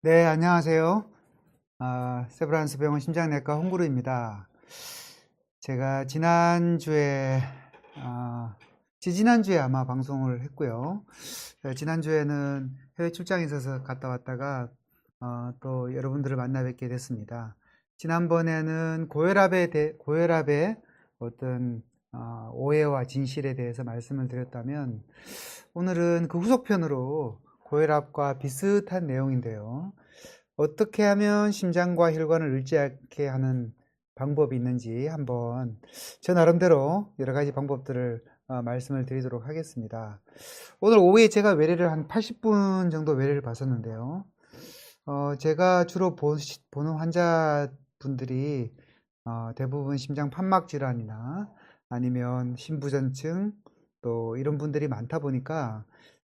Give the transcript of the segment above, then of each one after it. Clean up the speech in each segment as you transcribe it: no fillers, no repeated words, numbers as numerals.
네, 안녕하세요. 세브란스 병원 심장내과 홍구루입니다. 제가 지지난주에 아마 방송을 했고요. 지난주에는 해외 출장에 있어서 갔다 왔다가, 또 여러분들을 만나 뵙게 됐습니다. 지난번에는 고혈압의 어떤, 오해와 진실에 대해서 말씀을 드렸다면, 오늘은 그 후속편으로 고혈압과 비슷한 내용인데요. 어떻게 하면 심장과 혈관을 앓지 않게 하는 방법이 있는지 한번 저 나름대로 여러 가지 방법들을 말씀을 드리도록 하겠습니다. 오늘 오후에 제가 외래를 한 80분 정도 외래를 봤었는데요. 제가 주로 보는 환자분들이 대부분 심장 판막 질환이나 아니면 심부전증 또 이런 분들이 많다 보니까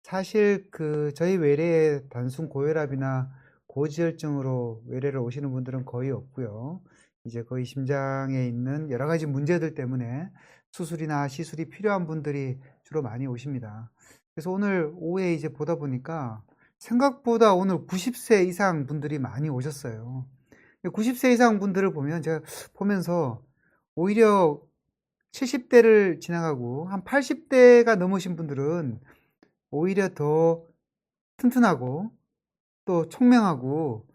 사실 저희 외래에 단순 고혈압이나 고지혈증으로 외래를 오시는 분들은 거의 없고요. 이제 거의 심장에 있는 여러 가지 문제들 때문에 수술이나 시술이 필요한 분들이 주로 많이 오십니다. 그래서 오늘 오후에 이제 보다 보니까 생각보다 오늘 90세 이상 분들이 많이 오셨어요. 90세 이상 분들을 보면 제가 보면서 오히려 70대를 지나가고 한 80대가 넘으신 분들은 오히려 더 튼튼하고 또 총명하고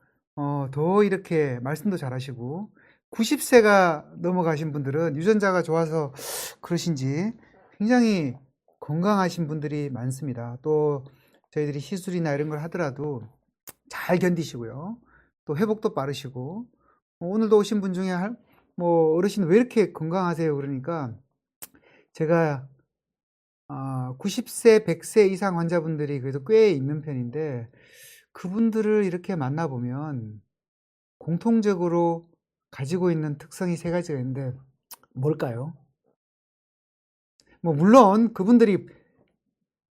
더 이렇게 말씀도 잘하시고 90세가 넘어가신 분들은 유전자가 좋아서 그러신지 굉장히 건강하신 분들이 많습니다. 또 저희들이 시술이나 이런 걸 하더라도 잘 견디시고요. 또 회복도 빠르시고 오늘도 오신 분 중에 뭐 어르신 왜 이렇게 건강하세요? 그러니까 제가 90세, 100세 이상 환자분들이 그래도 꽤 있는 편인데 그분들을 이렇게 만나보면 공통적으로 가지고 있는 특성이 세 가지가 있는데 뭘까요? 뭐 물론 그분들이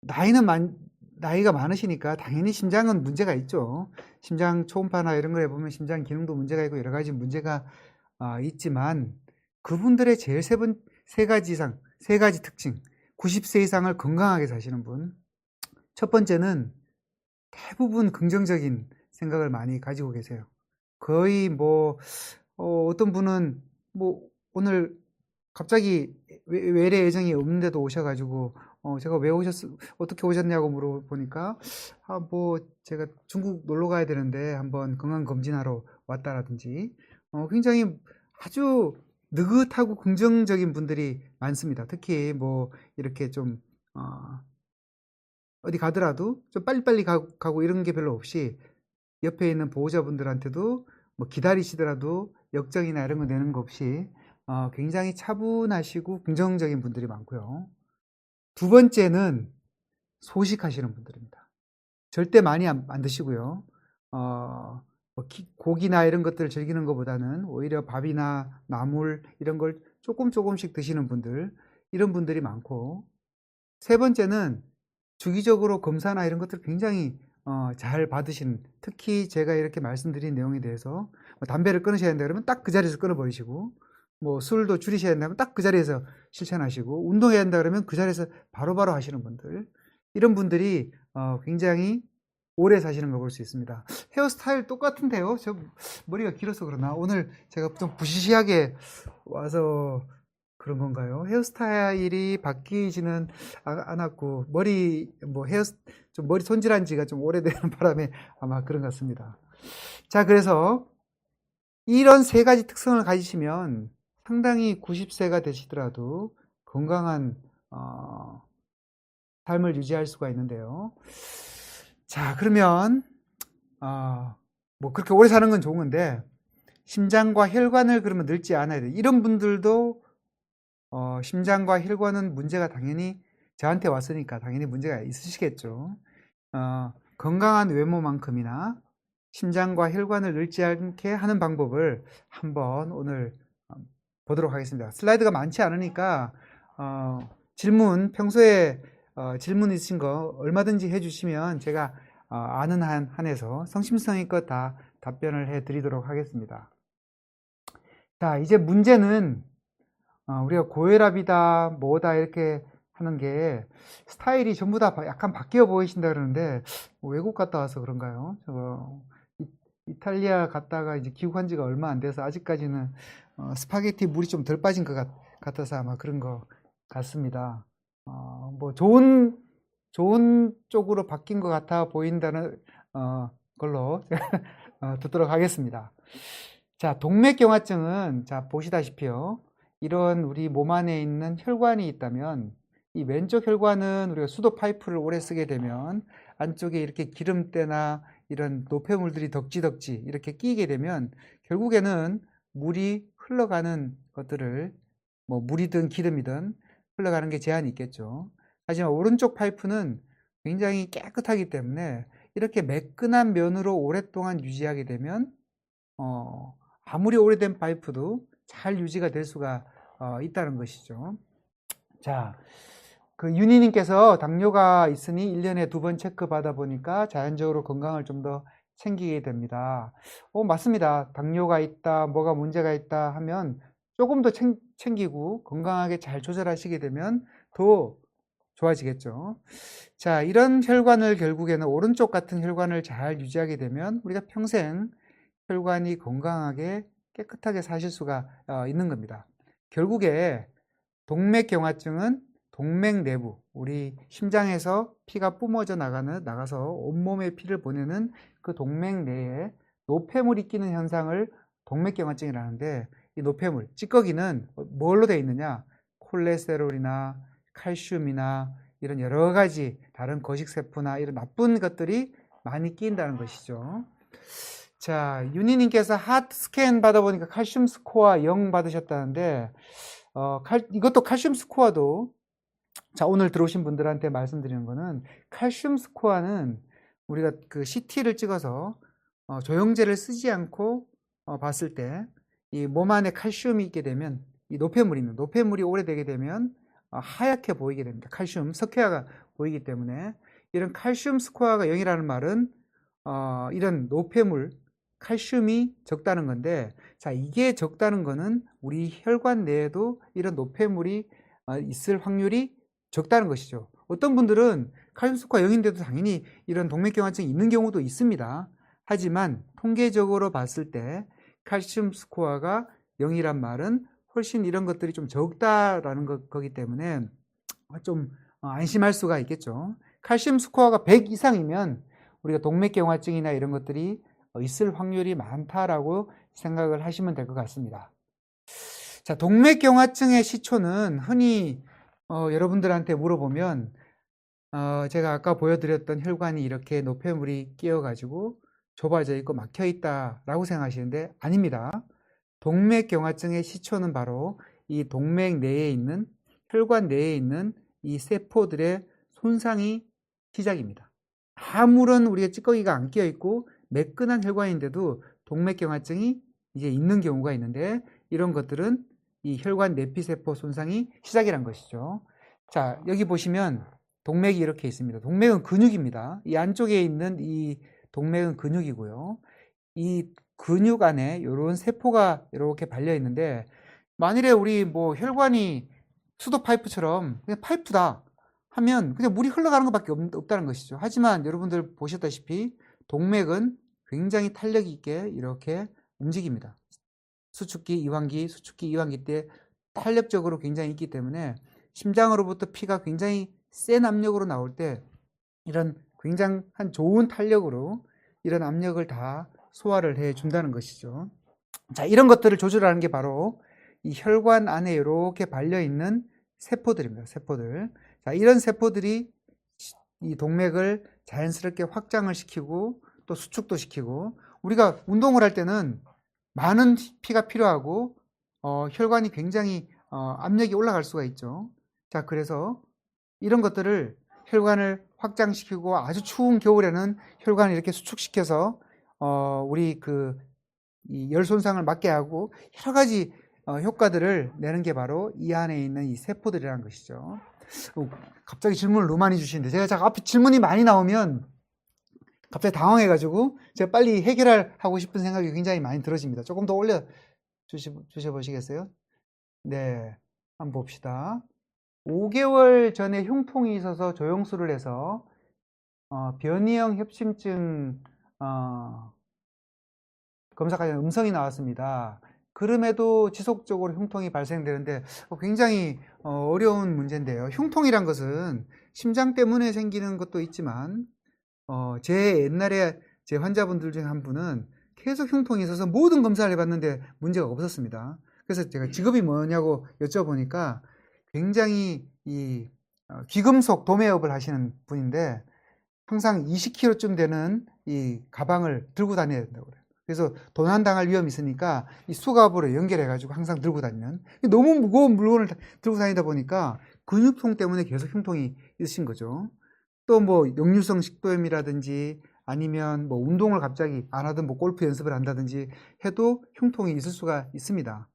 나이가 많으시니까 당연히 심장은 문제가 있죠. 심장 초음파나 이런 걸 해보면 심장 기능도 문제가 있고 여러 가지 문제가 있지만 그분들의 제일 세 가지 특징, 90세 이상을 건강하게 사시는 분. 첫 번째는 대부분 긍정적인 생각을 많이 가지고 계세요. 거의 뭐 어떤 분은 뭐 오늘 갑자기 외래 예정이 없는데도 오셔가지고 제가 어떻게 오셨냐고 물어보니까 뭐 제가 중국 놀러 가야 되는데 한번 건강 검진하러 왔다라든지 굉장히 아주 느긋하고 긍정적인 분들이 많습니다. 특히 뭐 이렇게 좀 어디 가더라도 좀 빨리빨리 가고 이런 게 별로 없이 옆에 있는 보호자분들한테도 뭐 기다리시더라도 역정이나 이런 거 내는 거 없이 굉장히 차분하시고 긍정적인 분들이 많고요. 두 번째는 소식하시는 분들입니다. 절대 많이 안 드시고요. 뭐 고기나 이런 것들을 즐기는 것보다는 오히려 밥이나 나물 이런 걸 조금씩 드시는 분들, 이런 분들이 많고, 세 번째는 주기적으로 검사나 이런 것들 굉장히 잘 받으시는, 특히 제가 이렇게 말씀드린 내용에 대해서 뭐 담배를 끊으셔야 된다 그러면 딱 그 자리에서 끊어버리시고, 뭐 술도 줄이셔야 된다면 딱 그 자리에서 실천하시고, 운동해야 된다 그러면 그 자리에서 바로바로 하시는 분들, 이런 분들이 굉장히 오래 사시는 걸 볼 수 있습니다. 헤어스타일 똑같은데요. 저 머리가 길어서 그러나 오늘 제가 좀 부시시하게 와서 그런 건가요? 헤어스타일이 바뀌지는 않았고 좀 머리 손질한 지가 좀 오래되는 바람에 아마 그런 것 같습니다. 자, 그래서 이런 세 가지 특성을 가지시면 상당히 90세가 되시더라도 건강한 삶을 유지할 수가 있는데요. 자, 그러면 뭐 그렇게 오래 사는 건 좋은 건데 심장과 혈관을 그러면 늙지 않아야 돼. 이런 분들도 심장과 혈관은 문제가 당연히 저한테 왔으니까 당연히 문제가 있으시겠죠. 건강한 외모만큼이나 심장과 혈관을 늙지 않게 하는 방법을 한번 오늘 보도록 하겠습니다. 슬라이드가 많지 않으니까 평소에 질문 있으신 거 얼마든지 해주시면 제가 아는 한에서 성심성의껏 다 답변을 해드리도록 하겠습니다. 자, 이제 문제는 우리가 고혈압이다 뭐다 이렇게 하는 게 스타일이 전부 다 약간 바뀌어 보이신다 그러는데 외국 갔다 와서 그런가요? 이탈리아 갔다가 이제 귀국한 지가 얼마 안 돼서 아직까지는 스파게티 물이 좀 덜 빠진 것 같아서 아마 그런 것 같습니다. 뭐 좋은 쪽으로 바뀐 것 같아 보인다는 걸로 듣도록 하겠습니다. 자, 동맥경화증은 자 보시다시피요. 이런 우리 몸 안에 있는 혈관이 있다면 이 왼쪽 혈관은 우리가 수도 파이프를 오래 쓰게 되면 안쪽에 이렇게 기름때나 이런 노폐물들이 덕지덕지 이렇게 끼게 되면 결국에는 물이 흘러가는 것들을 뭐 물이든 기름이든 흘러가는 게 제한이 있겠죠. 하지만 오른쪽 파이프는 굉장히 깨끗하기 때문에 이렇게 매끈한 면으로 오랫동안 유지하게 되면 아무리 오래된 파이프도 잘 유지가 될 수가 있다는 것이죠. 자, 그 윤희님께서 당뇨가 있으니 1년에 2번 체크 받아 보니까 자연적으로 건강을 좀 더 챙기게 됩니다. 맞습니다. 당뇨가 있다, 뭐가 문제가 있다 하면 조금 더 챙기고 건강하게 잘 조절하시게 되면 더 좋아지겠죠. 자, 이런 혈관을 결국에는 오른쪽 같은 혈관을 잘 유지하게 되면 우리가 평생 혈관이 건강하게 깨끗하게 사실 수가 있는 겁니다. 결국에 동맥경화증은 동맥 내부, 우리 심장에서 피가 뿜어져 나가서 온몸에 피를 보내는 그 동맥 내에 노폐물이 끼는 현상을 동맥경화증이라는데, 이 노폐물, 찌꺼기는 뭘로 되어 있느냐? 콜레스테롤이나 칼슘이나 이런 여러 가지 다른 거식세포나 이런 나쁜 것들이 많이 끼인다는 것이죠. 자, 윤희님께서 하트 스캔 받아보니까 칼슘 스코어 0 받으셨다는데, 이것도 칼슘 스코어도, 자, 오늘 들어오신 분들한테 말씀드리는 거는, 칼슘 스코어는 우리가 그 CT를 찍어서 조영제를 쓰지 않고 봤을 때, 이 몸 안에 칼슘이 있게 되면, 이 노폐물이 오래되게 되면 하얗게 보이게 됩니다. 칼슘, 석회화가 보이기 때문에, 이런 칼슘 스코어가 0이라는 말은 이런 노폐물, 칼슘이 적다는 건데, 자, 이게 적다는 거는 우리 혈관 내에도 이런 노폐물이 있을 확률이 적다는 것이죠. 어떤 분들은 칼슘 스코어 0인데도 당연히 이런 동맥경화증이 있는 경우도 있습니다. 하지만 통계적으로 봤을 때 칼슘 스코어가 0이란 말은 훨씬 이런 것들이 좀 적다라는 거기 때문에 좀 안심할 수가 있겠죠. 칼슘 스코어가 100 이상이면 우리가 동맥경화증이나 이런 것들이 있을 확률이 많다라고 생각을 하시면 될 것 같습니다. 자, 동맥경화증의 시초는 흔히 여러분들한테 물어보면 제가 아까 보여드렸던 혈관이 이렇게 노폐물이 끼어가지고 좁아져 있고 막혀 있다라고 생각하시는데 아닙니다. 동맥경화증의 시초는 바로 이 동맥 내에 있는 혈관 내에 있는 이 세포들의 손상이 시작입니다. 아무런 우리가 찌꺼기가 안 끼어 있고 매끈한 혈관인데도 동맥경화증이 이제 있는 경우가 있는데, 이런 것들은 이 혈관 내피세포 손상이 시작이란 것이죠. 자, 여기 보시면 동맥이 이렇게 있습니다. 동맥은 근육입니다. 이 안쪽에 있는 이 동맥은 근육이고요. 이 근육 안에 이런 세포가 이렇게 발려 있는데, 만일에 우리 뭐 혈관이 수도 파이프처럼 그냥 파이프다 하면 그냥 물이 흘러가는 것밖에 없다는 것이죠. 하지만 여러분들 보셨다시피 동맥은 굉장히 탄력 있게 이렇게 움직입니다. 수축기, 이완기 때 탄력적으로 굉장히 있기 때문에 심장으로부터 피가 굉장히 센 압력으로 나올 때 이런 굉장한 좋은 탄력으로 이런 압력을 다 소화를 해 준다는 것이죠. 자, 이런 것들을 조절하는 게 바로 이 혈관 안에 이렇게 발려 있는 세포들입니다. 세포들. 자, 이런 세포들이 이 동맥을 자연스럽게 확장을 시키고 또 수축도 시키고, 우리가 운동을 할 때는 많은 피가 필요하고 혈관이 굉장히 압력이 올라갈 수가 있죠. 자, 그래서 이런 것들을 혈관을 확장시키고 아주 추운 겨울에는 혈관을 이렇게 수축시켜서 우리 이 열 손상을 막게 하고 여러 가지 효과들을 내는 게 바로 이 안에 있는 이 세포들이라는 것이죠. 갑자기 질문을 너무 많이 주시는데 제가 앞에 질문이 많이 나오면 갑자기 당황해가지고 제가 빨리 해결하고 싶은 생각이 굉장히 많이 들어집니다. 조금 더 올려 주셔보시겠어요? 네, 한번 봅시다. 5개월 전에 흉통이 있어서 조영수를 해서 변이형 협심증 검사까지 음성이 나왔습니다. 그럼에도 지속적으로 흉통이 발생되는데 굉장히 어려운 문제인데요. 흉통이란 것은 심장 때문에 생기는 것도 있지만 제 옛날에 제 환자분들 중에 한 분은 계속 흉통이 있어서 모든 검사를 해봤는데 문제가 없었습니다. 그래서 제가 직업이 뭐냐고 여쭤보니까 굉장히 이 귀금속 도매업을 하시는 분인데 항상 20kg쯤 되는 이 가방을 들고 다녀야 된다고 그래요. 그래서 도난당할 위험이 있으니까 이 수갑으로 연결해가지고 항상 들고 다니는, 너무 무거운 물건을 들고 다니다 보니까 근육통 때문에 계속 흉통이 있으신 거죠. 또 뭐 역류성 식도염이라든지 아니면 뭐 운동을 갑자기 안 하든 뭐 골프 연습을 한다든지 해도 흉통이 있을 수가 있습니다.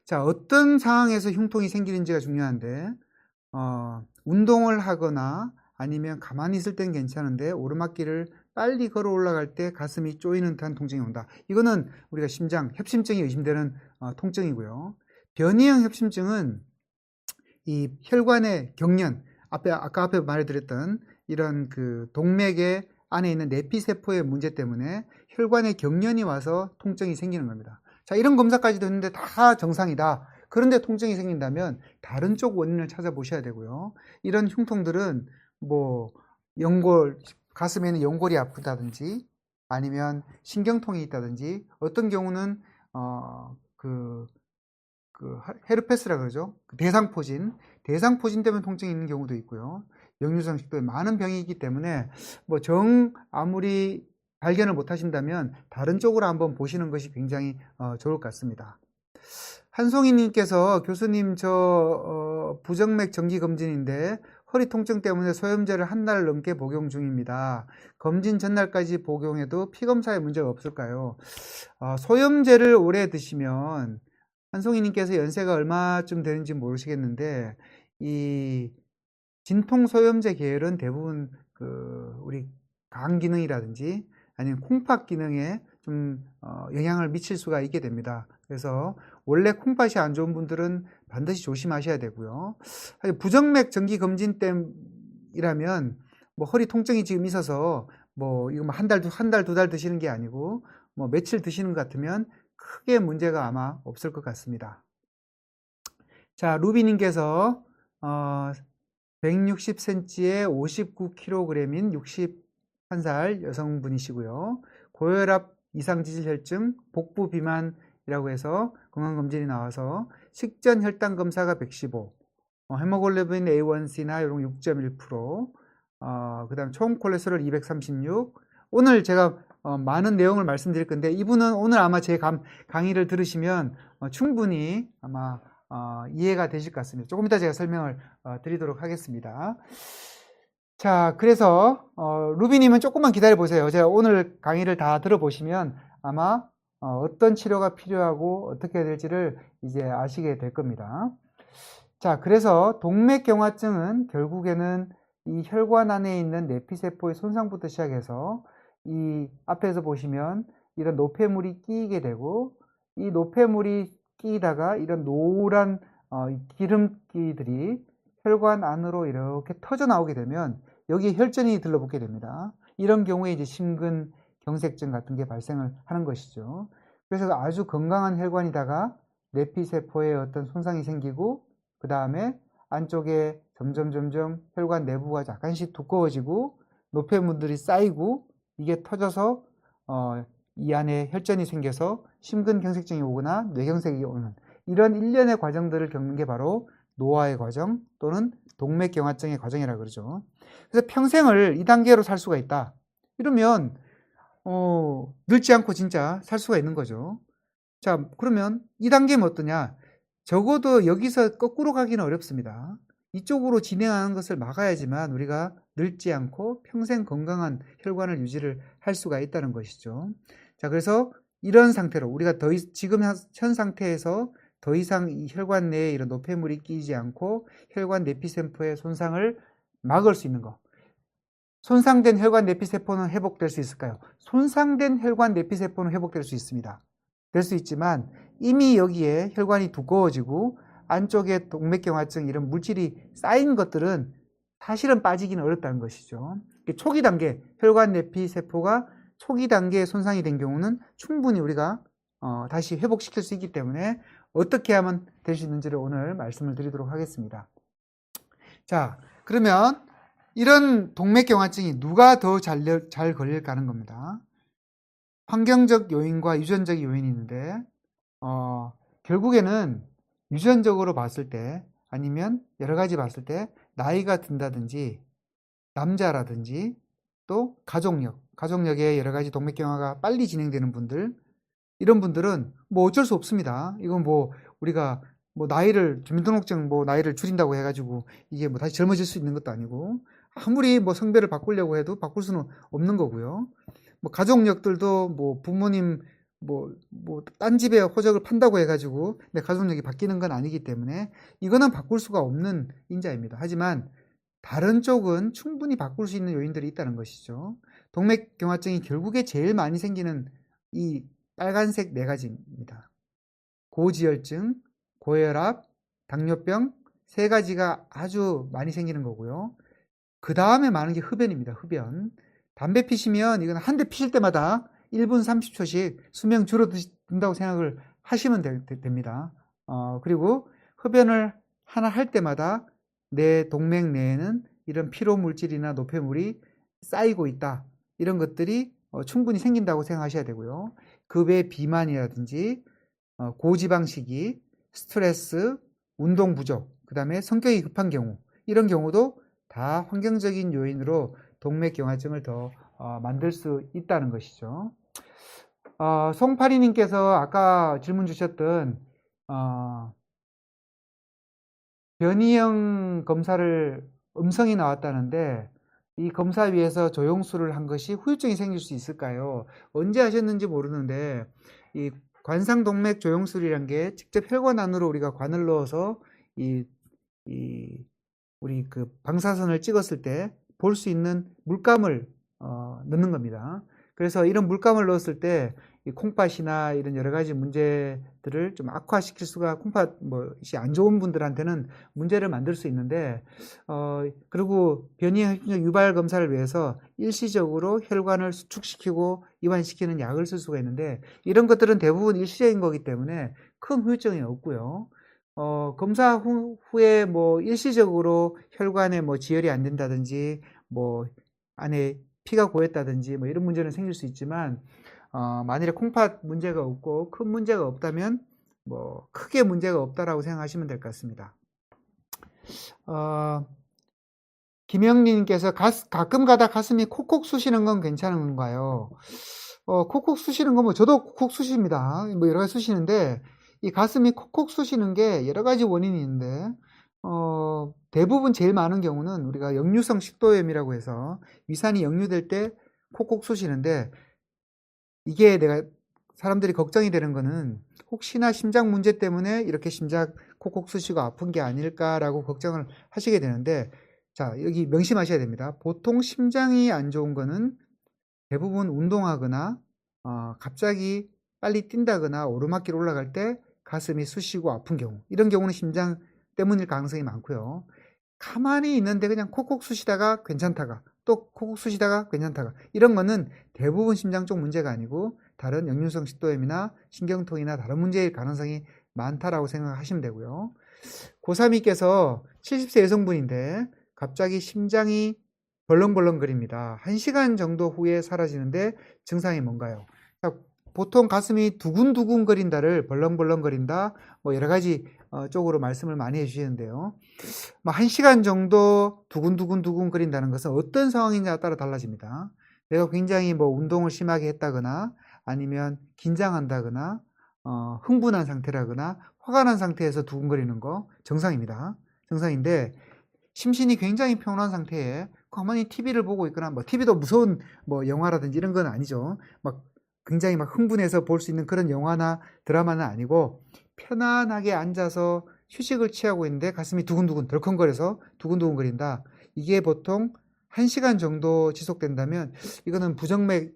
자, 어떤 상황에서 흉통이 생기는지가 중요한데 운동을 하거나 아니면 가만히 있을 땐 괜찮은데 오르막길을 빨리 걸어 올라갈 때 가슴이 쪼이는 듯한 통증이 온다. 이거는 우리가 심장, 협심증이 의심되는 통증이고요. 변이형 협심증은 이 혈관의 경련, 아까 앞에 말해드렸던 이런 그 동맥의 안에 있는 내피세포의 문제 때문에 혈관의 경련이 와서 통증이 생기는 겁니다. 자, 이런 검사까지도 했는데 다 정상이다. 그런데 통증이 생긴다면 다른 쪽 원인을 찾아보셔야 되고요. 이런 흉통들은 뭐 가슴에는 연골이 아프다든지 아니면 신경통이 있다든지 어떤 경우는 헤르페스라 그러죠. 대상포진 때문에 통증이 있는 경우도 있고요. 역류성 식도염 많은 병이기 때문에 뭐 아무리 발견을 못 하신다면 다른 쪽으로 한번 보시는 것이 굉장히 좋을 것 같습니다. 한송이님께서 교수님 부정맥 정기검진인데 허리 통증 때문에 소염제를 한 달 넘게 복용 중입니다. 검진 전날까지 복용해도 피검사에 문제가 없을까요? 소염제를 오래 드시면 한송이님께서 연세가 얼마쯤 되는지 모르시겠는데 이 진통소염제 계열은 대부분 우리 간 기능이라든지 아니면 콩팥 기능에 좀 영향을 미칠 수가 있게 됩니다. 그래서 원래 콩팥이 안 좋은 분들은 반드시 조심하셔야 되고요. 부정맥 정기 검진 때이라면 뭐 허리 통증이 지금 있어서 뭐 이거 한 달, 두 달 드시는 게 아니고 뭐 며칠 드시는 것 같으면 크게 문제가 아마 없을 것 같습니다. 자, 루비님께서 160cm에 59kg인 61살 여성분이시고요. 고혈압, 이상지질혈증, 복부 비만이라고 해서 건강검진이 나와서 식전 혈당 검사가 115, 헤모글로빈 A1C나 이런 6.1%, 그 다음 총 콜레스테롤 236. 오늘 제가 많은 내용을 말씀드릴 건데 이분은 오늘 아마 제 강의를 들으시면 충분히 아마 이해가 되실 것 같습니다. 조금 이따 제가 설명을 드리도록 하겠습니다. 자, 그래서 루비님은 조금만 기다려 보세요. 제가 오늘 강의를 다 들어보시면 아마 어떤 치료가 필요하고 어떻게 해야 될지를 이제 아시게 될 겁니다. 자, 그래서 동맥경화증은 결국에는 이 혈관 안에 있는 내피세포의 손상부터 시작해서 이 앞에서 보시면 이런 노폐물이 끼이게 되고 이 노폐물이 끼이다가 이런 노란 기름기들이 혈관 안으로 이렇게 터져 나오게 되면 여기에 혈전이 들러붙게 됩니다. 이런 경우에 이제 심근경색증 같은 게 발생을 하는 것이죠. 그래서 아주 건강한 혈관이다가 내피세포에 어떤 손상이 생기고 그 다음에 안쪽에 점점 혈관 내부가 약간씩 두꺼워지고 노폐물들이 쌓이고 이게 터져서 이 안에 혈전이 생겨서 심근경색증이 오거나 뇌경색이 오는 이런 일련의 과정들을 겪는 게 바로 노화의 과정 또는 동맥경화증의 과정이라고 그러죠. 그래서 평생을 이 단계로 살 수가 있다. 이러면 늙지 않고 진짜 살 수가 있는 거죠. 자, 그러면 이 단계면 어떠냐? 적어도 여기서 거꾸로 가기는 어렵습니다. 이쪽으로 진행하는 것을 막아야지만 우리가 늙지 않고 평생 건강한 혈관을 유지를 할 수가 있다는 것이죠. 자, 그래서 이런 상태로 우리가 지금 현 상태에서 더 이상 이 혈관 내에 이런 노폐물이 끼지 않고 혈관 내피세포의 손상을 막을 수 있는 것. 손상된 혈관 내피세포는 회복될 수 있을까요? 손상된 혈관 내피세포는 회복될 수 있습니다. 될 수 있지만 이미 여기에 혈관이 두꺼워지고 안쪽에 동맥경화증 이런 물질이 쌓인 것들은 사실은 빠지기는 어렵다는 것이죠. 초기 단계 혈관 내피세포가 초기 단계에 손상이 된 경우는 충분히 우리가 다시 회복시킬 수 있기 때문에 어떻게 하면 될 수 있는지를 오늘 말씀을 드리도록 하겠습니다. 자, 그러면 이런 동맥경화증이 누가 더 잘 걸릴까 하는 겁니다. 환경적 요인과 유전적 요인이 있는데 결국에는 유전적으로 봤을 때 아니면 여러 가지 봤을 때 나이가 든다든지 남자라든지 또 가족력에 여러 가지 동맥경화가 빨리 진행되는 분들, 이런 분들은 뭐 어쩔 수 없습니다. 이건 뭐 우리가 뭐 나이를 주민등록증 뭐 나이를 줄인다고 해가지고 이게 뭐 다시 젊어질 수 있는 것도 아니고 아무리 뭐 성별을 바꾸려고 해도 바꿀 수는 없는 거고요. 뭐 가족력들도 뭐 부모님 딴 집에 호적을 판다고 해가지고 내 가족력이 바뀌는 건 아니기 때문에 이거는 바꿀 수가 없는 인자입니다. 하지만 다른 쪽은 충분히 바꿀 수 있는 요인들이 있다는 것이죠. 동맥경화증이 결국에 제일 많이 생기는 이 빨간색 4가지입니다. 고지혈증, 고혈압, 당뇨병 3가지가 아주 많이 생기는 거고요. 그 다음에 많은 게 흡연입니다. 흡연. 담배 피시면 이건 한 대 피실 때마다 1분 30초씩 수명 줄어든다고 생각을 하시면 됩니다. 그리고 흡연을 하나 할 때마다 내 동맥 내에는 이런 피로 물질이나 노폐물이 쌓이고 있다. 이런 것들이 충분히 생긴다고 생각하셔야 되고요. 그 외 비만이라든지 고지방식이, 스트레스, 운동 부족, 그 다음에 성격이 급한 경우, 이런 경우도 다 환경적인 요인으로 동맥경화증을 더 만들 수 있다는 것이죠. 송파리님께서 아까 질문 주셨던 변이형 검사를 음성이 나왔다는데 이 검사 위에서 조영수를 한 것이 후유증이 생길 수 있을까요? 언제 하셨는지 모르는데 이 관상동맥 조영술이란 게 직접 혈관 안으로 우리가 관을 넣어서 우리 그 방사선을 찍었을 때 볼 수 있는 물감을 넣는 겁니다. 그래서 이런 물감을 넣었을 때 이 콩팥이나 이런 여러 가지 문제들을 좀 악화시킬 수가, 콩팥 뭐이 안 좋은 분들한테는 문제를 만들 수 있는데 그리고 변이형 유발 검사를 위해서 일시적으로 혈관을 수축시키고 이완시키는 약을 쓸 수가 있는데 이런 것들은 대부분 일시적인 거기 때문에 큰 후유증이 없고요. 검사 후에 뭐 일시적으로 혈관에 뭐 지혈이 안 된다든지 뭐 안에 피가 고였다든지 뭐 이런 문제는 생길 수 있지만 만일에 콩팥 문제가 없고 큰 문제가 없다면 뭐 크게 문제가 없다라고 생각하시면 될 것 같습니다. 김영린님께서 가끔 가다 가슴이 콕콕 쑤시는 건 괜찮은 건가요? 콕콕 쑤시는 건 뭐 저도 콕콕 쑤십니다. 뭐 여러 가지 쑤시는데 이 가슴이 콕콕 쑤시는 게 여러 가지 원인이 있는데 대부분 제일 많은 경우는 우리가 역류성 식도염이라고 해서 위산이 역류될 때 콕콕 쑤시는데 이게 내가 사람들이 걱정이 되는 거는 혹시나 심장 문제 때문에 이렇게 심장 콕콕 쑤시고 아픈 게 아닐까라고 걱정을 하시게 되는데 자, 여기 명심하셔야 됩니다. 보통 심장이 안 좋은 거는 대부분 운동하거나 갑자기 빨리 뛴다거나 오르막길 올라갈 때 가슴이 쑤시고 아픈 경우, 이런 경우는 심장 때문일 가능성이 많고요. 가만히 있는데 그냥 콕콕 쑤시다가 괜찮다가 또 콕콕 쑤시다가 괜찮다가 이런 거는 대부분 심장 쪽 문제가 아니고 다른 역류성 식도염이나 신경통이나 다른 문제일 가능성이 많다라고 생각하시면 되고요. 고32께서 70세 여성분인데 갑자기 심장이 벌렁벌렁거립니다. 1시간 정도 후에 사라지는데 증상이 뭔가요? 보통 가슴이 두근두근 거린다를 벌렁벌렁거린다 뭐 여러 가지 쪽으로 말씀을 많이 해주시는데요. 1시간 정도 두근두근 거린다는 것은 어떤 상황이냐에 따라 달라집니다. 내가 굉장히 뭐 운동을 심하게 했다거나 아니면 긴장한다거나 흥분한 상태라거나 화가 난 상태에서 두근거리는 거 정상입니다. 정상인데 심신이 굉장히 평온한 상태에 가만히 TV를 보고 있거나 뭐 TV도 무서운 뭐 영화라든지 이런 건 아니죠. 막 굉장히 막 흥분해서 볼 수 있는 그런 영화나 드라마는 아니고 편안하게 앉아서 휴식을 취하고 있는데 가슴이 두근두근 덜컹거려서 두근두근거린다. 이게 보통 1시간 정도 지속된다면 이거는 부정맥일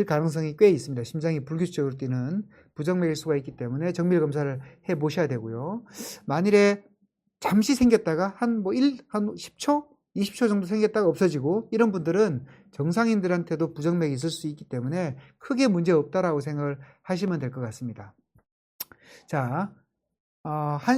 가능성이 꽤 있습니다. 심장이 불규칙적으로 뛰는 부정맥일 수가 있기 때문에 정밀 검사를 해 보셔야 되고요. 만일에 잠시 생겼다가 한 10초 20초 정도 생겼다가 없어지고, 이런 분들은 정상인들한테도 부정맥이 있을 수 있기 때문에 크게 문제 없다라고 생각을 하시면 될 것 같습니다. 자,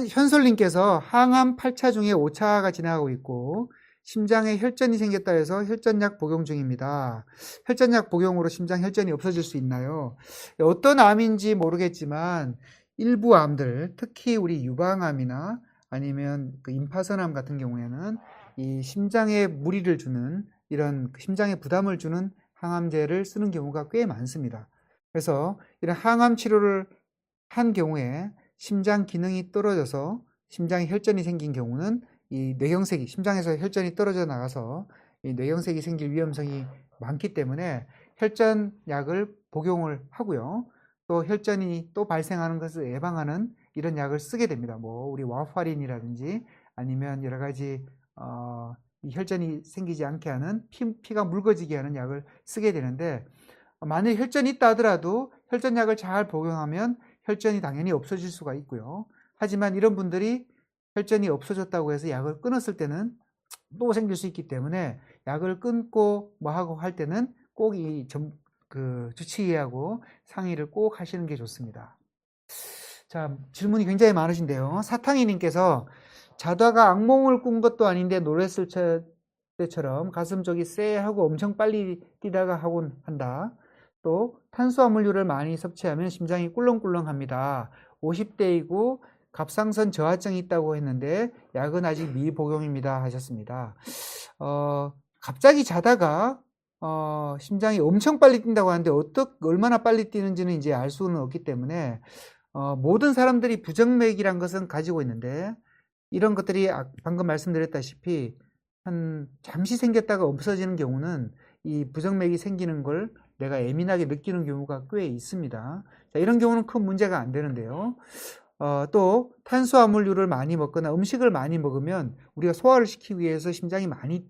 현솔님께서 항암 8차 중에 5차가 지나가고 있고 심장에 혈전이 생겼다 해서 혈전약 복용 중입니다. 혈전약 복용으로 심장 혈전이 없어질 수 있나요? 어떤 암인지 모르겠지만 일부 암들, 특히 우리 유방암이나 아니면 그 임파선암 같은 경우에는 이 심장에 무리를 주는, 이런 심장에 부담을 주는 항암제를 쓰는 경우가 꽤 많습니다. 그래서 이런 항암 치료를 한 경우에 심장 기능이 떨어져서 심장에 혈전이 생긴 경우는 이 뇌경색이, 심장에서 혈전이 떨어져 나가서 이 뇌경색이 생길 위험성이 많기 때문에 혈전약을 복용을 하고요. 또 혈전이 또 발생하는 것을 예방하는 이런 약을 쓰게 됩니다. 뭐 우리 와파린이라든지 아니면 여러 가지 이 혈전이 생기지 않게 하는 피가 묽어지게 하는 약을 쓰게 되는데, 만약 혈전이 있다 하더라도 혈전약을 잘 복용하면 혈전이 당연히 없어질 수가 있고요. 하지만 이런 분들이 혈전이 없어졌다고 해서 약을 끊었을 때는 또 생길 수 있기 때문에 약을 끊고 뭐 하고 할 때는 꼭 이 주치의하고 상의를 꼭 하시는 게 좋습니다. 자, 질문이 굉장히 많으신데요. 사탕이님께서 자다가 악몽을 꾼 것도 아닌데 놀랬을 때처럼 가슴 쪽이 쎄하고 엄청 빨리 뛰다가 하곤 한다. 또 탄수화물류를 많이 섭취하면 심장이 꿀렁꿀렁합니다. 50대이고 갑상선 저하증이 있다고 했는데 약은 아직 미복용입니다 하셨습니다. 갑자기 자다가 심장이 엄청 빨리 뛴다고 하는데 얼마나 빨리 뛰는지는 이제 알 수는 없기 때문에 모든 사람들이 부정맥이란 것은 가지고 있는데, 이런 것들이 방금 말씀드렸다시피 잠시 생겼다가 없어지는 경우는 이 부정맥이 생기는 걸 내가 예민하게 느끼는 경우가 꽤 있습니다. 자, 이런 경우는 큰 문제가 안 되는데요. 또 탄수화물류를 많이 먹거나 음식을 많이 먹으면 우리가 소화를 시키기 위해서 심장이 많이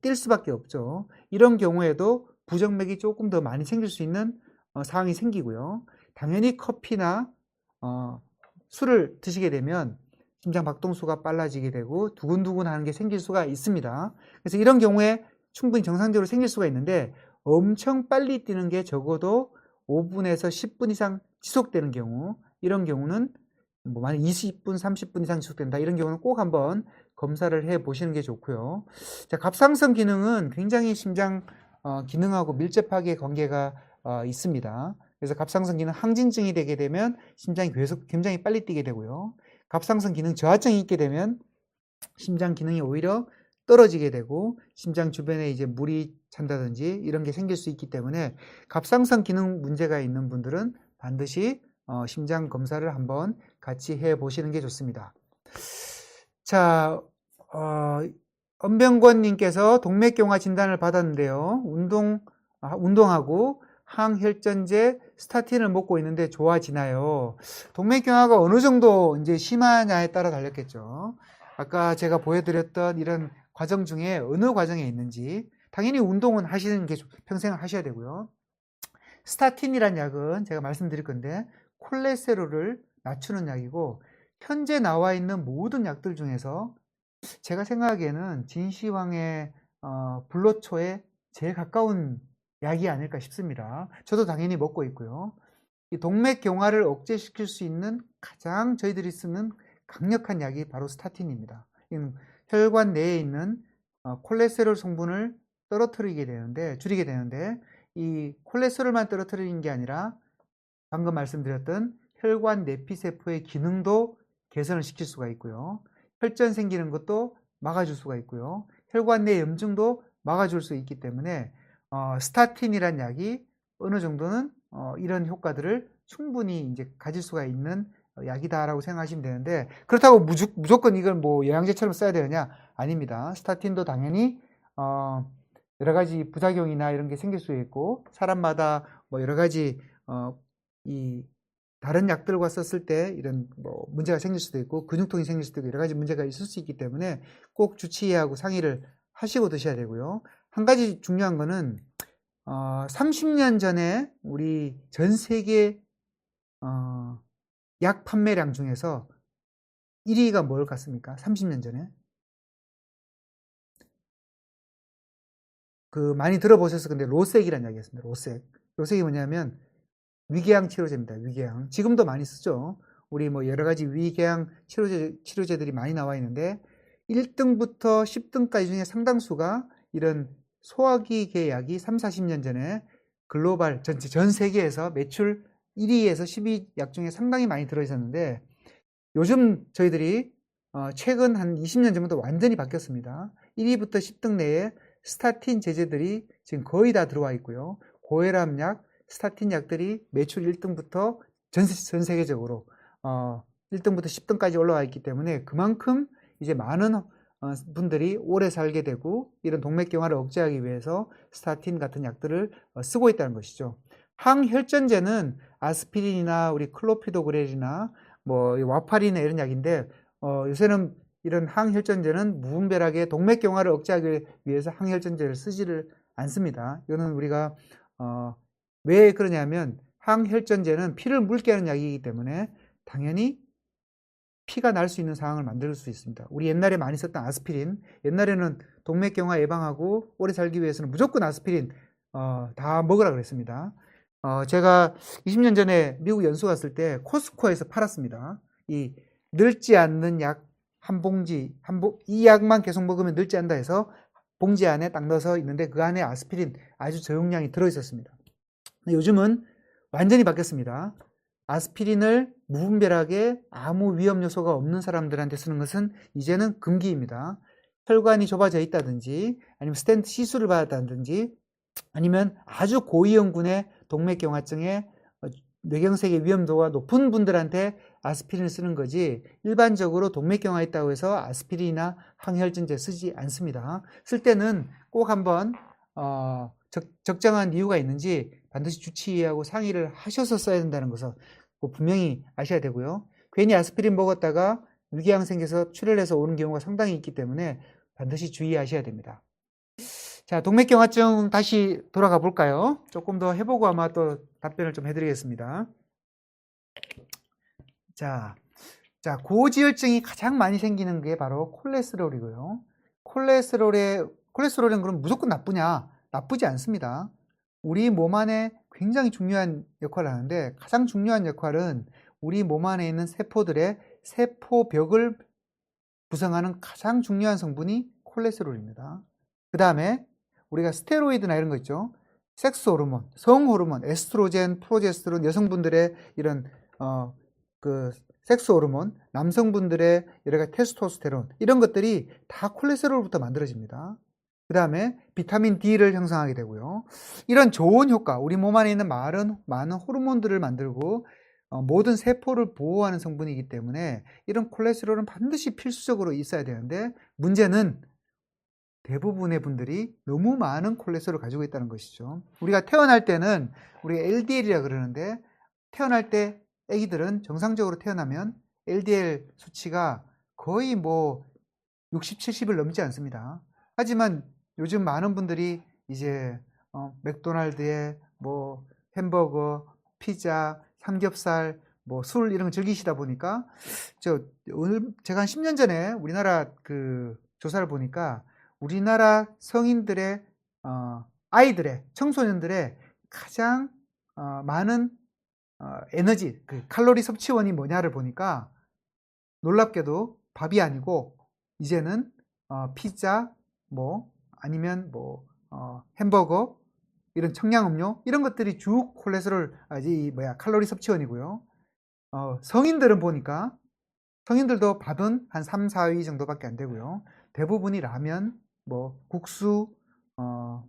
뛸 수밖에 없죠. 이런 경우에도 부정맥이 조금 더 많이 생길 수 있는 상황이 생기고요. 당연히 커피나 술을 드시게 되면 심장 박동수가 빨라지게 되고 두근두근 하는 게 생길 수가 있습니다. 그래서 이런 경우에 충분히 정상적으로 생길 수가 있는데, 엄청 빨리 뛰는 게 적어도 5분에서 10분 이상 지속되는 경우, 이런 경우는 뭐 만약 20분, 30분 이상 지속된다, 이런 경우는 꼭 한번 검사를 해 보시는 게 좋고요. 자, 갑상선 기능은 굉장히 심장 기능하고 밀접하게 관계가 있습니다. 그래서 갑상선 기능 항진증이 되게 되면 심장이 굉장히 빨리 뛰게 되고요. 갑상선 기능 저하증이 있게 되면 심장 기능이 오히려 떨어지게 되고 심장 주변에 이제 물이 찬다든지 이런 게 생길 수 있기 때문에 갑상선 기능 문제가 있는 분들은 반드시 심장 검사를 한번 같이 해 보시는 게 좋습니다. 자, 엄병권님께서 동맥경화 진단을 받았는데요. 운동하고 항혈전제 스타틴을 먹고 있는데 좋아지나요? 동맥경화가 어느 정도 이제 심하냐에 따라 달렸겠죠. 아까 제가 보여드렸던 이런 과정 중에 어느 과정에 있는지, 당연히 운동은 하시는 게 평생 하셔야 되고요. 스타틴이란 약은 제가 말씀드릴 건데 콜레스테롤을 낮추는 약이고, 현재 나와 있는 모든 약들 중에서 제가 생각하기에는 진시황의 불로초에 제일 가까운 약이 아닐까 싶습니다. 저도 당연히 먹고 있고요. 이 동맥경화를 억제시킬 수 있는 가장 저희들이 쓰는 강력한 약이 바로 스타틴입니다. 혈관 내에 있는 콜레스테롤 성분을 줄이게 되는데, 이 콜레스테롤만 떨어뜨리는 게 아니라 방금 말씀드렸던 혈관 내피세포의 기능도 개선을 시킬 수가 있고요. 혈전 생기는 것도 막아줄 수가 있고요. 혈관 내 염증도 막아줄 수 있기 때문에 스타틴이란 약이 어느 정도는 이런 효과들을 충분히 이제 가질 수가 있는 약이다라고 생각하시면 되는데, 그렇다고 무조건 이걸 뭐 영양제처럼 써야 되느냐? 아닙니다. 스타틴도 당연히 여러 가지 부작용이나 이런 게 생길 수 있고, 사람마다 뭐 여러 가지 이 다른 약들과 썼을 때 이런 뭐 문제가 생길 수도 있고 근육통이 생길 수도 있고 여러 가지 문제가 있을 수 있기 때문에 꼭 주치의하고 상의를 하시고 드셔야 되고요. 한 가지 중요한 거는 30년 전에 우리 전 세계 약 판매량 중에서 1위가 뭘 같습니까? 30년 전에 많이 들어보셨을 건데 로색이라는 이야기였습니다. 로색. 로색이 뭐냐면 위궤양 치료제입니다. 위궤양. 지금도 많이 쓰죠. 우리 뭐 여러 가지 위궤양 치료제들이 많이 나와 있는데 1등부터 10등까지 중에 상당수가 이런 소화기 약이 3, 40년 전에 글로벌 전 세계에서 매출 1위에서 10위 약 중에 상당히 많이 들어 있었는데 요즘 저희들이 최근 한 20년 전부터 완전히 바뀌었습니다. 1위부터 10등 내에 스타틴 제제들이 지금 거의 다 들어와 있고요. 고혈압 약, 스타틴 약들이 매출 1등부터 전 세계적으로 1등부터 10등까지 올라와 있기 때문에 그만큼 이제 많은 분들이 오래 살게 되고 이런 동맥경화를 억제하기 위해서 스타틴 같은 약들을 쓰고 있다는 것이죠. 항혈전제는 아스피린이나 우리 클로피도그렐이나 뭐 와파린이나 이런 약인데 요새는 이런 항혈전제는 무분별하게 동맥경화를 억제하기 위해서 항혈전제를 쓰지를 않습니다. 이거는 우리가 왜 그러냐면 항혈전제는 피를 묽게 하는 약이기 때문에 당연히 피가 날 수 있는 상황을 만들 수 있습니다. 우리 옛날에 많이 썼던 아스피린, 옛날에는 동맥경화 예방하고 오래 살기 위해서는 무조건 아스피린 다 먹으라 그랬습니다. 제가 20년 전에 미국 연수 갔을 때 코스코에서 팔았습니다. 이 늙지 않는 약 한 봉지, 이 약만 계속 먹으면 늙지 않는다 해서 봉지 안에 딱 넣어서 있는데 그 안에 아스피린 아주 저용량이 들어있었습니다. 요즘은 완전히 바뀌었습니다. 아스피린을 무분별하게 아무 위험 요소가 없는 사람들한테 쓰는 것은 이제는 금기입니다. 혈관이 좁아져 있다든지 아니면 스텐트 시술을 받았다든지 아니면 아주 고위험군의 동맥경화증에 뇌경색의 위험도가 높은 분들한테 아스피린을 쓰는 거지 일반적으로 동맥경화 있다고 해서 아스피린이나 항혈전제 쓰지 않습니다. 쓸 때는 꼭 한번 적정한 이유가 있는지 반드시 주치의하고 상의를 하셔서 써야 된다는 것을 분명히 아셔야 되고요. 괜히 아스피린 먹었다가 위궤양 생겨서 출혈해서 오는 경우가 상당히 있기 때문에 반드시 주의하셔야 됩니다. 자, 동맥경화증 다시 돌아가 볼까요? 조금 더 해보고 아마 또 답변을 좀 해드리겠습니다. 자, 고지혈증이 가장 많이 생기는 게 바로 콜레스테롤이고요. 콜레스테롤은 그럼 무조건 나쁘냐? 나쁘지 않습니다. 우리 몸 안에 굉장히 중요한 역할을 하는데 가장 중요한 역할은 우리 몸 안에 있는 세포들의 세포벽을 구성하는 가장 중요한 성분이 콜레스테롤입니다. 그 다음에 우리가 스테로이드나 이런 거 있죠. 섹스 호르몬, 성 호르몬, 에스트로겐, 프로제스테론, 여성분들의 이런 섹스 호르몬, 남성분들의 여러 가지 테스토스테론 이런 것들이 다 콜레스테롤부터 만들어집니다. 그 다음에 비타민 D를 형성하게 되고요. 이런 좋은 효과, 우리 몸 안에 있는 많은 호르몬들을 만들고 모든 세포를 보호하는 성분이기 때문에 이런 콜레스테롤은 반드시 필수적으로 있어야 되는데 문제는 대부분의 분들이 너무 많은 콜레스테롤을 가지고 있다는 것이죠. 우리가 태어날 때는 우리가 LDL이라고 그러는데 태어날 때 아기들은 정상적으로 태어나면 LDL 수치가 거의 뭐 60, 70을 넘지 않습니다. 하지만 요즘 많은 분들이 이제 맥도날드에 뭐 햄버거, 피자, 삼겹살, 뭐 술 이런 거 즐기시다 보니까 제가 한 10년 전에 우리나라 조사를 보니까 우리나라 성인들의 아이들의 청소년들의 가장 많은 에너지 칼로리 섭취원이 뭐냐를 보니까 놀랍게도 밥이 아니고 이제는 피자 뭐 아니면 뭐 햄버거 이런 청량음료 이런 것들이 주 콜레스테롤 칼로리 섭취원이고요. 성인들은 보니까 성인들도 밥은 한 3, 4위 정도밖에 안 되고요. 대부분이 라면, 뭐 국수,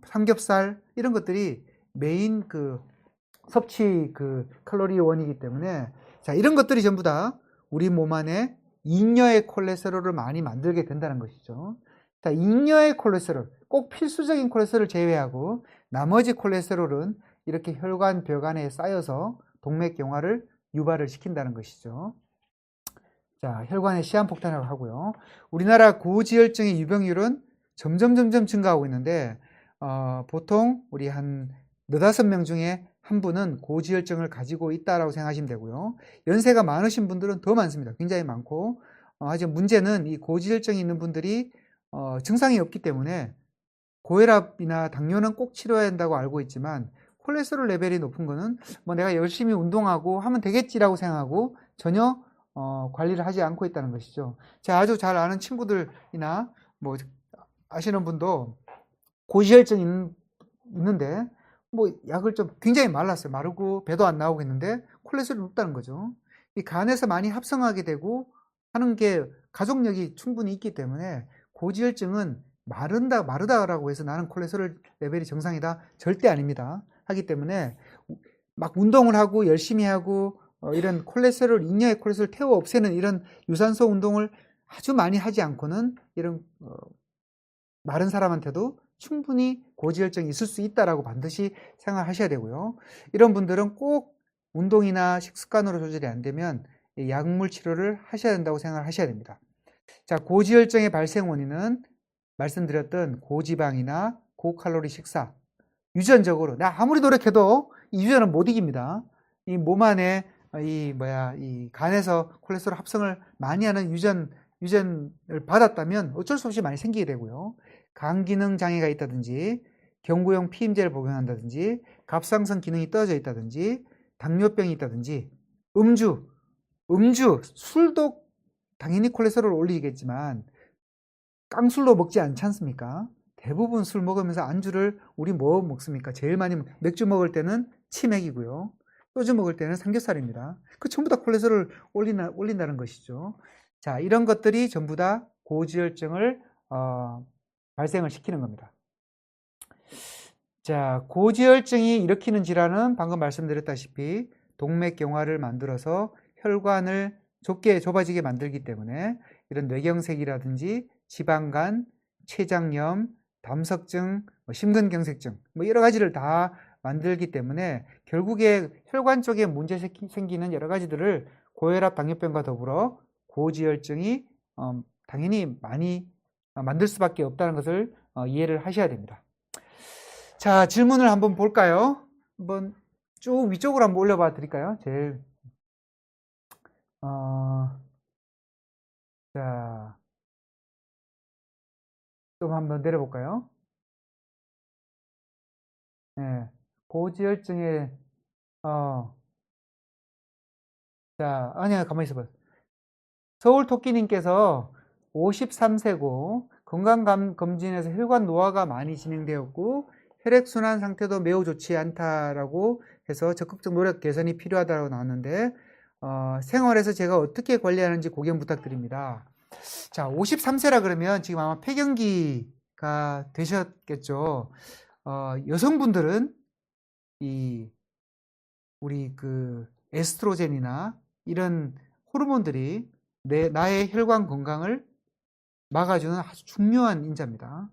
삼겹살 이런 것들이 메인 섭취 칼로리원이기 때문에 자, 이런 것들이 전부 다 우리 몸 안에 잉여의 콜레스테롤을 많이 만들게 된다는 것이죠. 자, 잉여의 콜레스테롤, 꼭 필수적인 콜레스테롤을 제외하고 나머지 콜레스테롤은 이렇게 혈관 벽 안에 쌓여서 동맥경화를 유발을 시킨다는 것이죠. 자, 혈관에 시한폭탄이라고 하고요. 우리나라 고지혈증의 유병률은 점점 증가하고 있는데 보통 우리 한 4~5명 중에 한 분은 고지혈증을 가지고 있다라고 생각하시면 되고요. 연세가 많으신 분들은 더 많습니다. 굉장히 많고 하지만 문제는 이 고지혈증이 있는 분들이 증상이 없기 때문에 고혈압이나 당뇨는 꼭 치료해야 한다고 알고 있지만 콜레스테롤 레벨이 높은 거는 뭐 내가 열심히 운동하고 하면 되겠지라고 생각하고 전혀 관리를 하지 않고 있다는 것이죠. 제가 아주 잘 아는 친구들이나 뭐 아시는 분도 고지혈증 있는데 뭐 약을 좀 굉장히 말랐어요. 마르고 배도 안 나오고 했는데 콜레스테롤이 높다는 거죠. 이 간에서 많이 합성하게 되고 하는 게 가족력이 충분히 있기 때문에 고지혈증은 마르다라고 해서 나는 콜레스테롤 레벨이 정상이다 절대 아닙니다. 하기 때문에 막 운동을 하고 열심히 하고 이런 콜레스테롤 잉여의 콜레스테롤 태워 없애는 이런 유산소 운동을 아주 많이 하지 않고는 이런 마른 사람한테도 충분히 고지혈증이 있을 수 있다라고 반드시 생각하셔야 되고요. 이런 분들은 꼭 운동이나 식습관으로 조절이 안 되면 약물 치료를 하셔야 된다고 생각하셔야 됩니다. 자, 고지혈증의 발생 원인은 말씀드렸던 고지방이나 고칼로리 식사, 유전적으로 나 아무리 노력해도 이 유전은 못 이깁니다. 이 몸 안에 이 간에서 콜레스테롤 합성을 많이 하는 유전을 받았다면 어쩔 수 없이 많이 생기게 되고요. 간 기능 장애가 있다든지 경구용 피임제를 복용한다든지 갑상선 기능이 떨어져 있다든지 당뇨병이 있다든지 음주, 술도 당연히 콜레스테롤을 올리겠지만 깡술로 먹지 않지 않습니까? 대부분 술 먹으면서 안주를 우리 뭐 먹습니까? 제일 많이 맥주 먹을 때는 치맥이고요. 소주 먹을 때는 삼겹살입니다. 그 전부 다 콜레스테롤을 올린다는 것이죠. 자, 이런 것들이 전부 다 고지혈증을 발생을 시키는 겁니다. 자, 고지혈증이 일으키는 질환은 방금 말씀드렸다시피 동맥경화를 만들어서 혈관을 좁아지게 만들기 때문에 이런 뇌경색이라든지 지방간, 췌장염, 담석증, 심근경색증 여러 가지를 다 만들기 때문에 결국에 혈관 쪽에 문제 생기는 여러 가지들을 고혈압, 당뇨병과 더불어 고지혈증이 당연히 많이 만들 수밖에 없다는 것을 이해를 하셔야 됩니다. 자, 질문을 한번 볼까요? 한번 쭉 위쪽으로 한번 올려봐 드릴까요? 제일 자, 좀 한번 내려볼까요? 네, 고지혈증에 자, 아니야, 가만히 있어봐. 서울토끼님께서 53세고 건강검진에서 혈관 노화가 많이 진행되었고 혈액순환 상태도 매우 좋지 않다라고 해서 적극적 노력 개선이 필요하다고 나왔는데 생활에서 제가 어떻게 관리하는지 고견 부탁드립니다. 자, 53세라 그러면 지금 아마 폐경기가 되셨겠죠. 여성분들은 우리 에스트로겐이나 이런 호르몬들이 나의 혈관 건강을 막아주는 아주 중요한 인자입니다.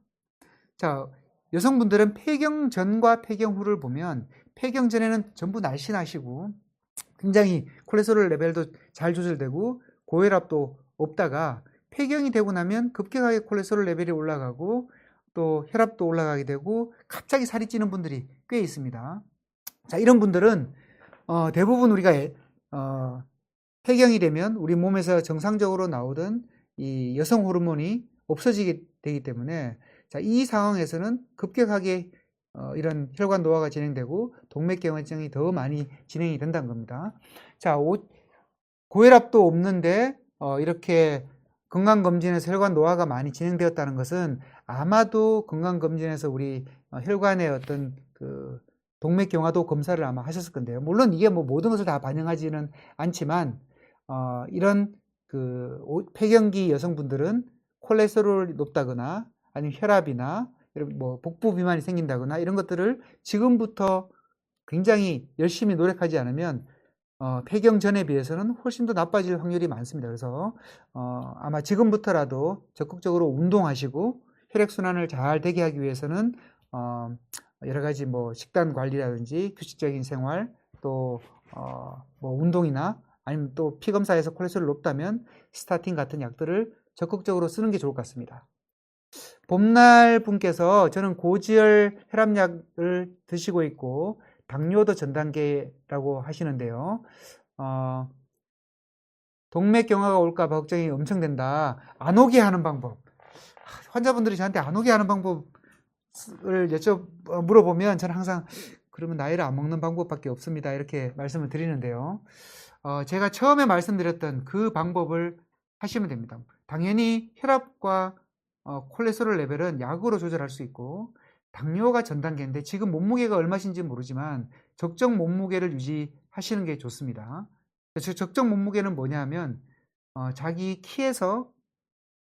자, 여성분들은 폐경 전과 폐경 후를 보면 폐경 전에는 전부 날씬하시고 굉장히 콜레스테롤 레벨도 잘 조절되고 고혈압도 없다가 폐경이 되고 나면 급격하게 콜레스테롤 레벨이 올라가고 또 혈압도 올라가게 되고 갑자기 살이 찌는 분들이 꽤 있습니다. 자, 이런 분들은 대부분 우리가 폐경이 되면 우리 몸에서 정상적으로 나오던 이 여성 호르몬이 없어지게 되기 때문에 자, 이 상황에서는 급격하게 이런 혈관 노화가 진행되고 동맥경화증이 더 많이 진행이 된다는 겁니다. 자, 고혈압도 없는데 이렇게 건강검진에서 혈관 노화가 많이 진행되었다는 것은 아마도 건강검진에서 우리 혈관의 어떤 동맥경화도 검사를 아마 하셨을 건데요. 물론 이게 뭐 모든 것을 다 반영하지는 않지만 이런 폐경기 여성분들은 콜레스테롤이 높다거나 아니면 혈압이나 뭐 복부 비만이 생긴다거나 이런 것들을 지금부터 굉장히 열심히 노력하지 않으면 폐경 전에 비해서는 훨씬 더 나빠질 확률이 많습니다. 그래서 아마 지금부터라도 적극적으로 운동하시고 혈액순환을 잘 되게 하기 위해서는 여러 가지 뭐 식단 관리라든지 규칙적인 생활 또 뭐 운동이나 아니면 또 피검사에서 콜레스테롤 높다면 스타틴 같은 약들을 적극적으로 쓰는 게 좋을 것 같습니다. 봄날 분께서 저는 고지혈 혈압약을 드시고 있고 당뇨도 전 단계라고 하시는데요. 동맥경화가 올까 봐 걱정이 엄청 된다. 안 오게 하는 방법. 환자분들이 저한테 안 오게 하는 방법 물어보면 저는 항상 그러면 나이를 안 먹는 방법밖에 없습니다. 이렇게 말씀을 드리는데요. 제가 처음에 말씀드렸던 그 방법을 하시면 됩니다. 당연히 혈압과 콜레스테롤 레벨은 약으로 조절할 수 있고, 당뇨가 전 단계인데 지금 몸무게가 얼마신지 모르지만 적정 몸무게를 유지하시는 게 좋습니다. 적정 몸무게는 뭐냐면 자기 키에서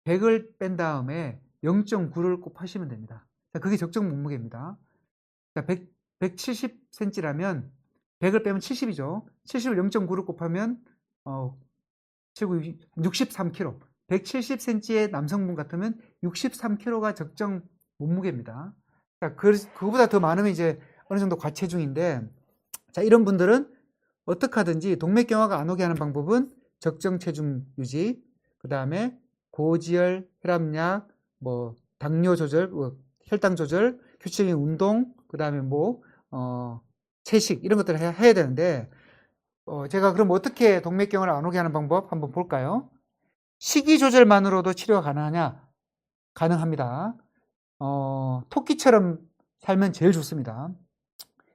100을 뺀 다음에 0.9를 곱하시면 됩니다. 그게 적정 몸무게입니다. 170cm라면 100을 빼면 70이죠. 70을 0.9를 곱하면 63kg. 170cm의 남성분 같으면 63kg가 적정 몸무게입니다. 자, 그거보다 더 많으면 이제 어느 정도 과체중인데, 자, 이런 분들은 어떻게 하든지 동맥경화가 안 오게 하는 방법은 적정 체중 유지, 그 다음에 고지혈, 혈압약, 당뇨 조절, 혈당 조절, 규칙적인 운동, 그 다음에 채식, 이런 것들을 해야 되는데, 제가 그럼 어떻게 동맥경화를 안 오게 하는 방법 한번 볼까요? 식이 조절만으로도 치료가 가능하냐? 가능합니다. 토끼처럼 살면 제일 좋습니다.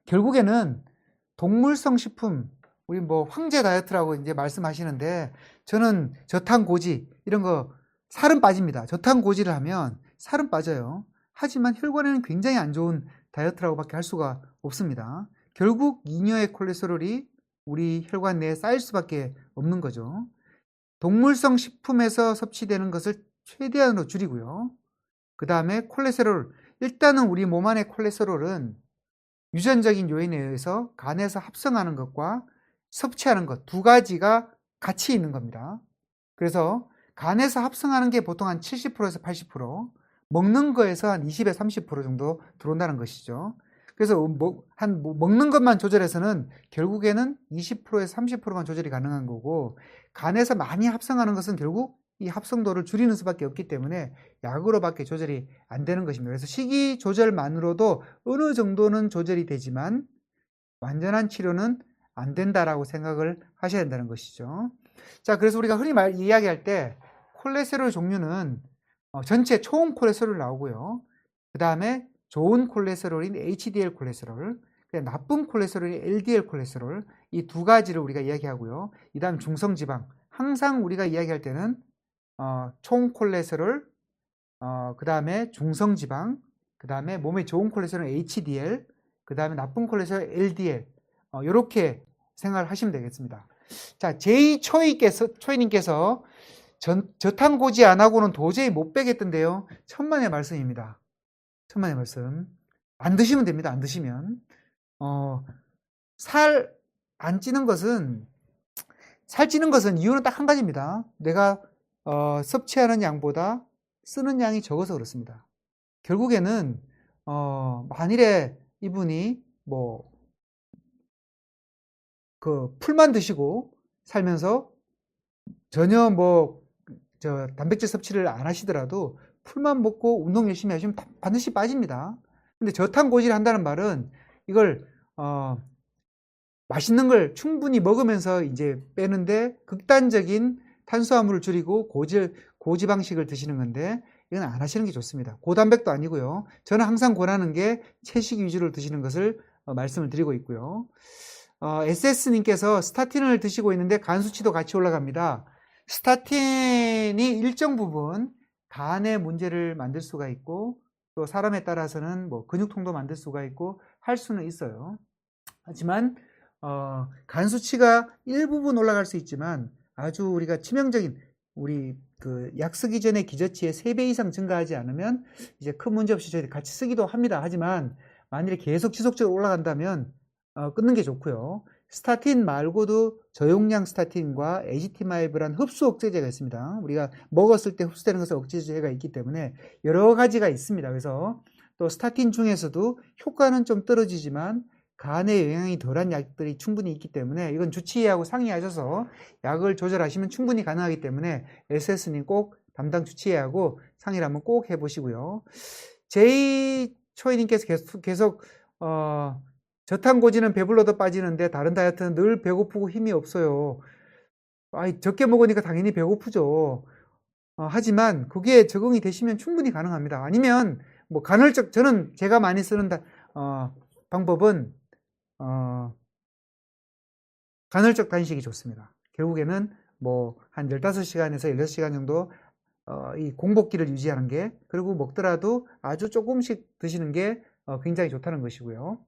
결국에는 동물성 식품, 우리 황제 다이어트라고 이제 말씀하시는데, 저는 저탄고지, 이런 거, 살은 빠집니다. 저탄고지를 하면 살은 빠져요. 하지만 혈관에는 굉장히 안 좋은 다이어트라고밖에 할 수가 없습니다. 결국 잉여의 콜레스테롤이 우리 혈관 내에 쌓일 수밖에 없는 거죠. 동물성 식품에서 섭취되는 것을 최대한으로 줄이고요. 그 다음에 콜레스테롤, 일단은 우리 몸 안의 콜레스테롤은 유전적인 요인에 의해서 간에서 합성하는 것과 섭취하는 것 두 가지가 같이 있는 겁니다. 그래서 간에서 합성하는 게 보통 한 70%에서 80%, 먹는 거에서 한 20에서 30% 정도 들어온다는 것이죠. 그래서 먹는 것만 조절해서는 결국에는 20%에서 30%만 조절이 가능한 거고, 간에서 많이 합성하는 것은 결국 이 합성도를 줄이는 수밖에 없기 때문에 약으로밖에 조절이 안 되는 것입니다. 그래서 식이 조절만으로도 어느 정도는 조절이 되지만 완전한 치료는 안 된다라고 생각을 하셔야 된다는 것이죠. 자, 그래서 우리가 흔히 이야기할 때 콜레스테롤 종류는 전체 총 콜레스테롤 나오고요. 그 다음에 좋은 콜레스테롤인 HDL 콜레스테롤, 나쁜 콜레스테롤인 LDL 콜레스테롤, 이 두 가지를 우리가 이야기하고요. 이 다음 중성지방, 항상 우리가 이야기할 때는 총 콜레스테롤, 그 다음에 중성지방, 그 다음에 몸에 좋은 콜레스테롤 HDL, 그 다음에 나쁜 콜레스테롤 LDL, 이렇게 생각을 하시면 되겠습니다. 자, 초이님께서 저탄고지 안 하고는 도저히 못 빼겠던데요. 천만의 말씀입니다. 천만의 말씀. 안 드시면 됩니다. 안 드시면. 살 찌는 것은 이유는 딱 한 가지입니다. 내가 섭취하는 양보다 쓰는 양이 적어서 그렇습니다. 결국에는 만일에 이분이 풀만 드시고 살면서 전혀 단백질 섭취를 안 하시더라도 풀만 먹고 운동 열심히 하시면 반드시 빠집니다. 근데 저탄고지를 한다는 말은 이걸 맛있는 걸 충분히 먹으면서 이제 빼는데 극단적인 탄수화물을 줄이고 고지방식을 드시는 건데, 이건 안 하시는 게 좋습니다. 고단백도 아니고요. 저는 항상 권하는 게 채식 위주로 드시는 것을 말씀을 드리고 있고요. SS님께서 스타틴을 드시고 있는데 간 수치도 같이 올라갑니다. 스타틴이 일정 부분 간의 문제를 만들 수가 있고, 또 사람에 따라서는 근육통도 만들 수가 있고 할 수는 있어요. 하지만 간 수치가 일부분 올라갈 수 있지만 아주 우리가 치명적인, 우리 약 쓰기 전에 기저치의 3배 이상 증가하지 않으면 이제 큰 문제 없이 저희 같이 쓰기도 합니다. 하지만 만일에 계속 지속적으로 올라간다면 끊는 게 좋고요. 스타틴 말고도 저용량 스타틴과 에지티마이브란 흡수 억제제가 있습니다. 우리가 먹었을 때 흡수되는 것을 억제제가 있기 때문에 여러 가지가 있습니다. 그래서 또 스타틴 중에서도 효과는 좀 떨어지지만 간에 영향이 덜한 약들이 충분히 있기 때문에 이건 주치의하고 상의하셔서 약을 조절하시면 충분히 가능하기 때문에 SS님 꼭 담당 주치의하고 상의를 한번 꼭 해보시고요. 제이초이님께서 계속 저탄고지는 배불러도 빠지는데 다른 다이어트는 늘 배고프고 힘이 없어요. 적게 먹으니까 당연히 배고프죠. 하지만 그게 적응이 되시면 충분히 가능합니다. 아니면 뭐 간헐적, 저는 제가 많이 쓰는 방법은 간헐적 단식이 좋습니다. 결국에는 뭐 한 15시간에서 16시간 정도 이 공복기를 유지하는 게, 그리고 먹더라도 아주 조금씩 드시는 게 굉장히 좋다는 것이고요.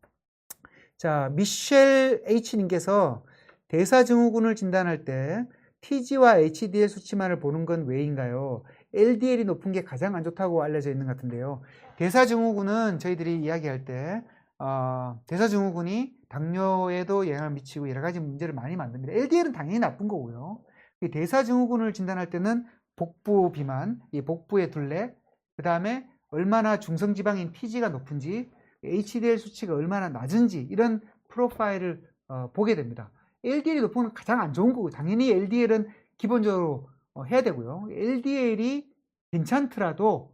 자, 미셸 H님께서 대사증후군을 진단할 때 TG와 HDL 수치만을 보는 건 왜인가요? LDL이 높은 게 가장 안 좋다고 알려져 있는 것 같은데요. 대사증후군은 저희들이 이야기할 때 대사증후군이 당뇨에도 영향을 미치고 여러 가지 문제를 많이 만듭니다. LDL은 당연히 나쁜 거고요. 이 대사증후군을 진단할 때는 복부 비만, 이 복부의 둘레, 그 다음에 얼마나 중성지방인 TG가 높은지, HDL 수치가 얼마나 낮은지, 이런 프로파일을 보게 됩니다. LDL이 높은 건 가장 안 좋은 거고, 당연히 LDL은 기본적으로 해야 되고요. LDL이 괜찮더라도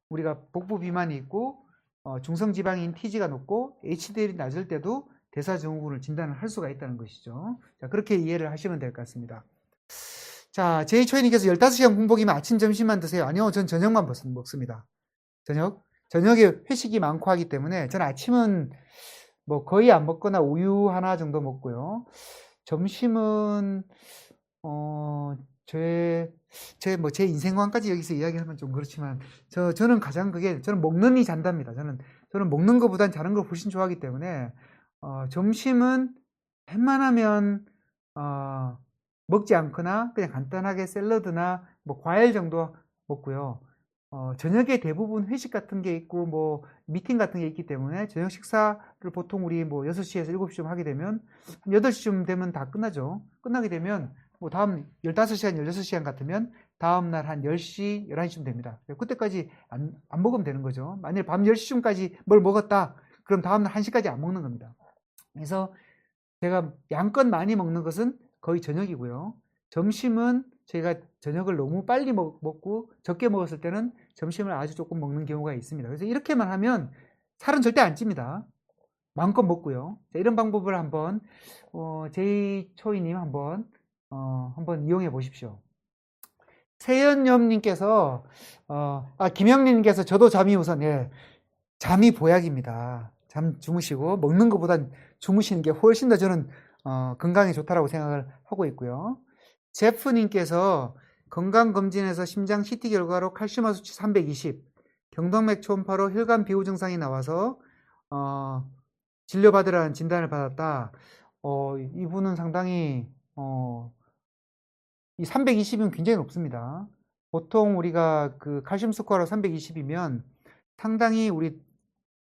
우리가 복부 비만이 있고 중성지방인 TG가 높고 HDL이 낮을 때도 대사증후군을 진단을 할 수가 있다는 것이죠. 자, 그렇게 이해를 하시면 될 것 같습니다. 자, 제이초이님께서 15시간 공복이면 아침, 점심만 드세요. 아니요, 전 저녁만 먹습니다. 저녁에 회식이 많고 하기 때문에 저는 아침은 뭐 거의 안 먹거나 우유 하나 정도 먹고요. 점심은 제 인생관까지 여기서 이야기하면 좀 그렇지만 저는 가장 저는 먹느니 잔답니다. 저는 먹는 것보단 자는 걸 훨씬 좋아하기 때문에 점심은 웬만하면 먹지 않거나 그냥 간단하게 샐러드나 뭐 과일 정도 먹고요. 저녁에 대부분 회식 같은 게 있고 뭐 미팅 같은 게 있기 때문에 저녁 식사를 보통 우리 뭐 6시에서 7시쯤 하게 되면 한 8시쯤 되면 다 끝나죠. 끝나게 되면 뭐 다음 15시간, 16시간 같으면 다음날 한 10시, 11시쯤 됩니다. 그때까지 안 먹으면 되는 거죠. 만일 밤 10시쯤까지 뭘 먹었다, 그럼 다음날 1시까지 안 먹는 겁니다. 그래서 제가 양껏 많이 먹는 것은 거의 저녁이고요. 점심은 제가 저녁을 너무 빨리 먹고 적게 먹었을 때는 점심을 아주 조금 먹는 경우가 있습니다. 그래서 이렇게만 하면 살은 절대 안 찝니다. 마음껏 먹고요. 자, 이런 방법을 한번 제이초이님 한번 이용해 보십시오. 세연염님께서 김영림님께서 저도 잠이 우선, 예, 잠이 보약입니다. 잠 주무시고 먹는 것보단 주무시는 게 훨씬 더 저는 건강에 좋다라고 생각을 하고 있고요. 제프님께서 건강검진에서 심장 CT 결과로 칼슘화 수치 320, 경동맥 초음파로 혈관 비후 증상이 나와서 진료받으라는 진단을 받았다. 이분은 상당히 이 320이면 굉장히 높습니다. 보통 우리가 그 칼슘 스코어로 320이면 상당히 우리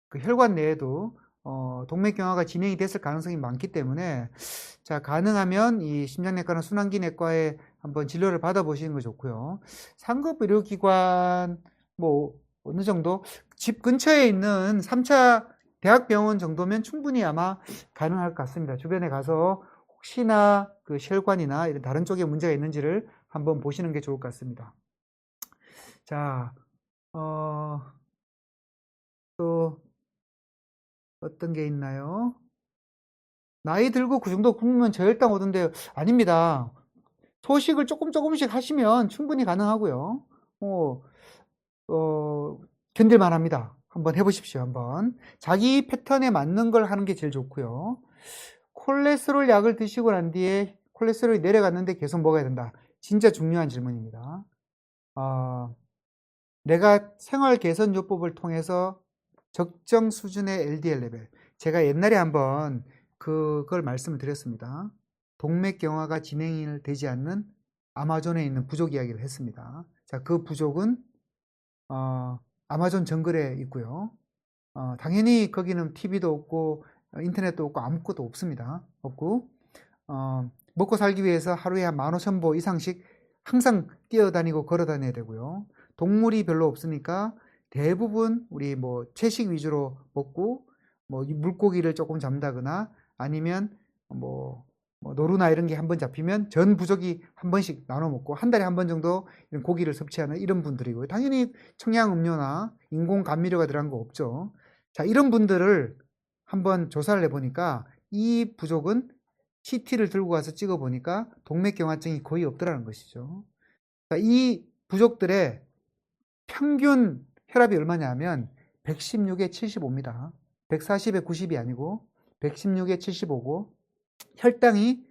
그 혈관 내에도 동맥경화가 진행이 됐을 가능성이 많기 때문에, 자, 가능하면 이 심장내과나 순환기내과에 한번 진료를 받아보시는 거 좋고요. 상급 의료기관 뭐 어느 정도 집 근처에 있는 3차 대학병원 정도면 충분히 아마 가능할 것 같습니다. 주변에 가서 혹시나 그 혈관이나 이런 다른 쪽에 문제가 있는지를 한번 보시는 게 좋을 것 같습니다. 자, 또 어떤 게 있나요? 나이 들고 그 정도 굶으면 저혈당 오던데요. 아닙니다. 소식을 조금씩 하시면 충분히 가능하고요. 견딜만 합니다. 한번 해보십시오. 한번 자기 패턴에 맞는 걸 하는 게 제일 좋고요. 콜레스테롤 약을 드시고 난 뒤에 콜레스테롤이 내려갔는데 계속 먹어야 된다. 진짜 중요한 질문입니다. 내가 생활 개선 요법을 통해서 적정 수준의 LDL 레벨, 제가 옛날에 한번 그걸 말씀을 드렸습니다. 동맥경화가 진행이 되지 않는 아마존에 있는 부족 이야기를 했습니다. 자, 그 부족은 아마존 정글에 있고요. 당연히 거기는 TV도 없고 인터넷도 없고 아무것도 없습니다. 없고 먹고 살기 위해서 하루에 한 15,000보 이상씩 항상 뛰어다니고 걸어다녀야 되고요. 동물이 별로 없으니까 대부분 우리 뭐 채식 위주로 먹고 뭐 물고기를 조금 잡는다거나 아니면 뭐 노루나 이런 게 한번 잡히면 전 부족이 한 번씩 나눠 먹고 한 달에 한 번 정도 이런 고기를 섭취하는 이런 분들이고요. 당연히 청양 음료나 인공 감미료가 들어간 거 없죠. 자, 이런 분들을 한번 조사를 해보니까 이 부족은 CT를 들고 가서 찍어보니까 동맥경화증이 거의 없더라는 것이죠. 자, 이 부족들의 평균 혈압이 얼마냐 하면 116에 75입니다. 140에 90이 아니고 116에 75고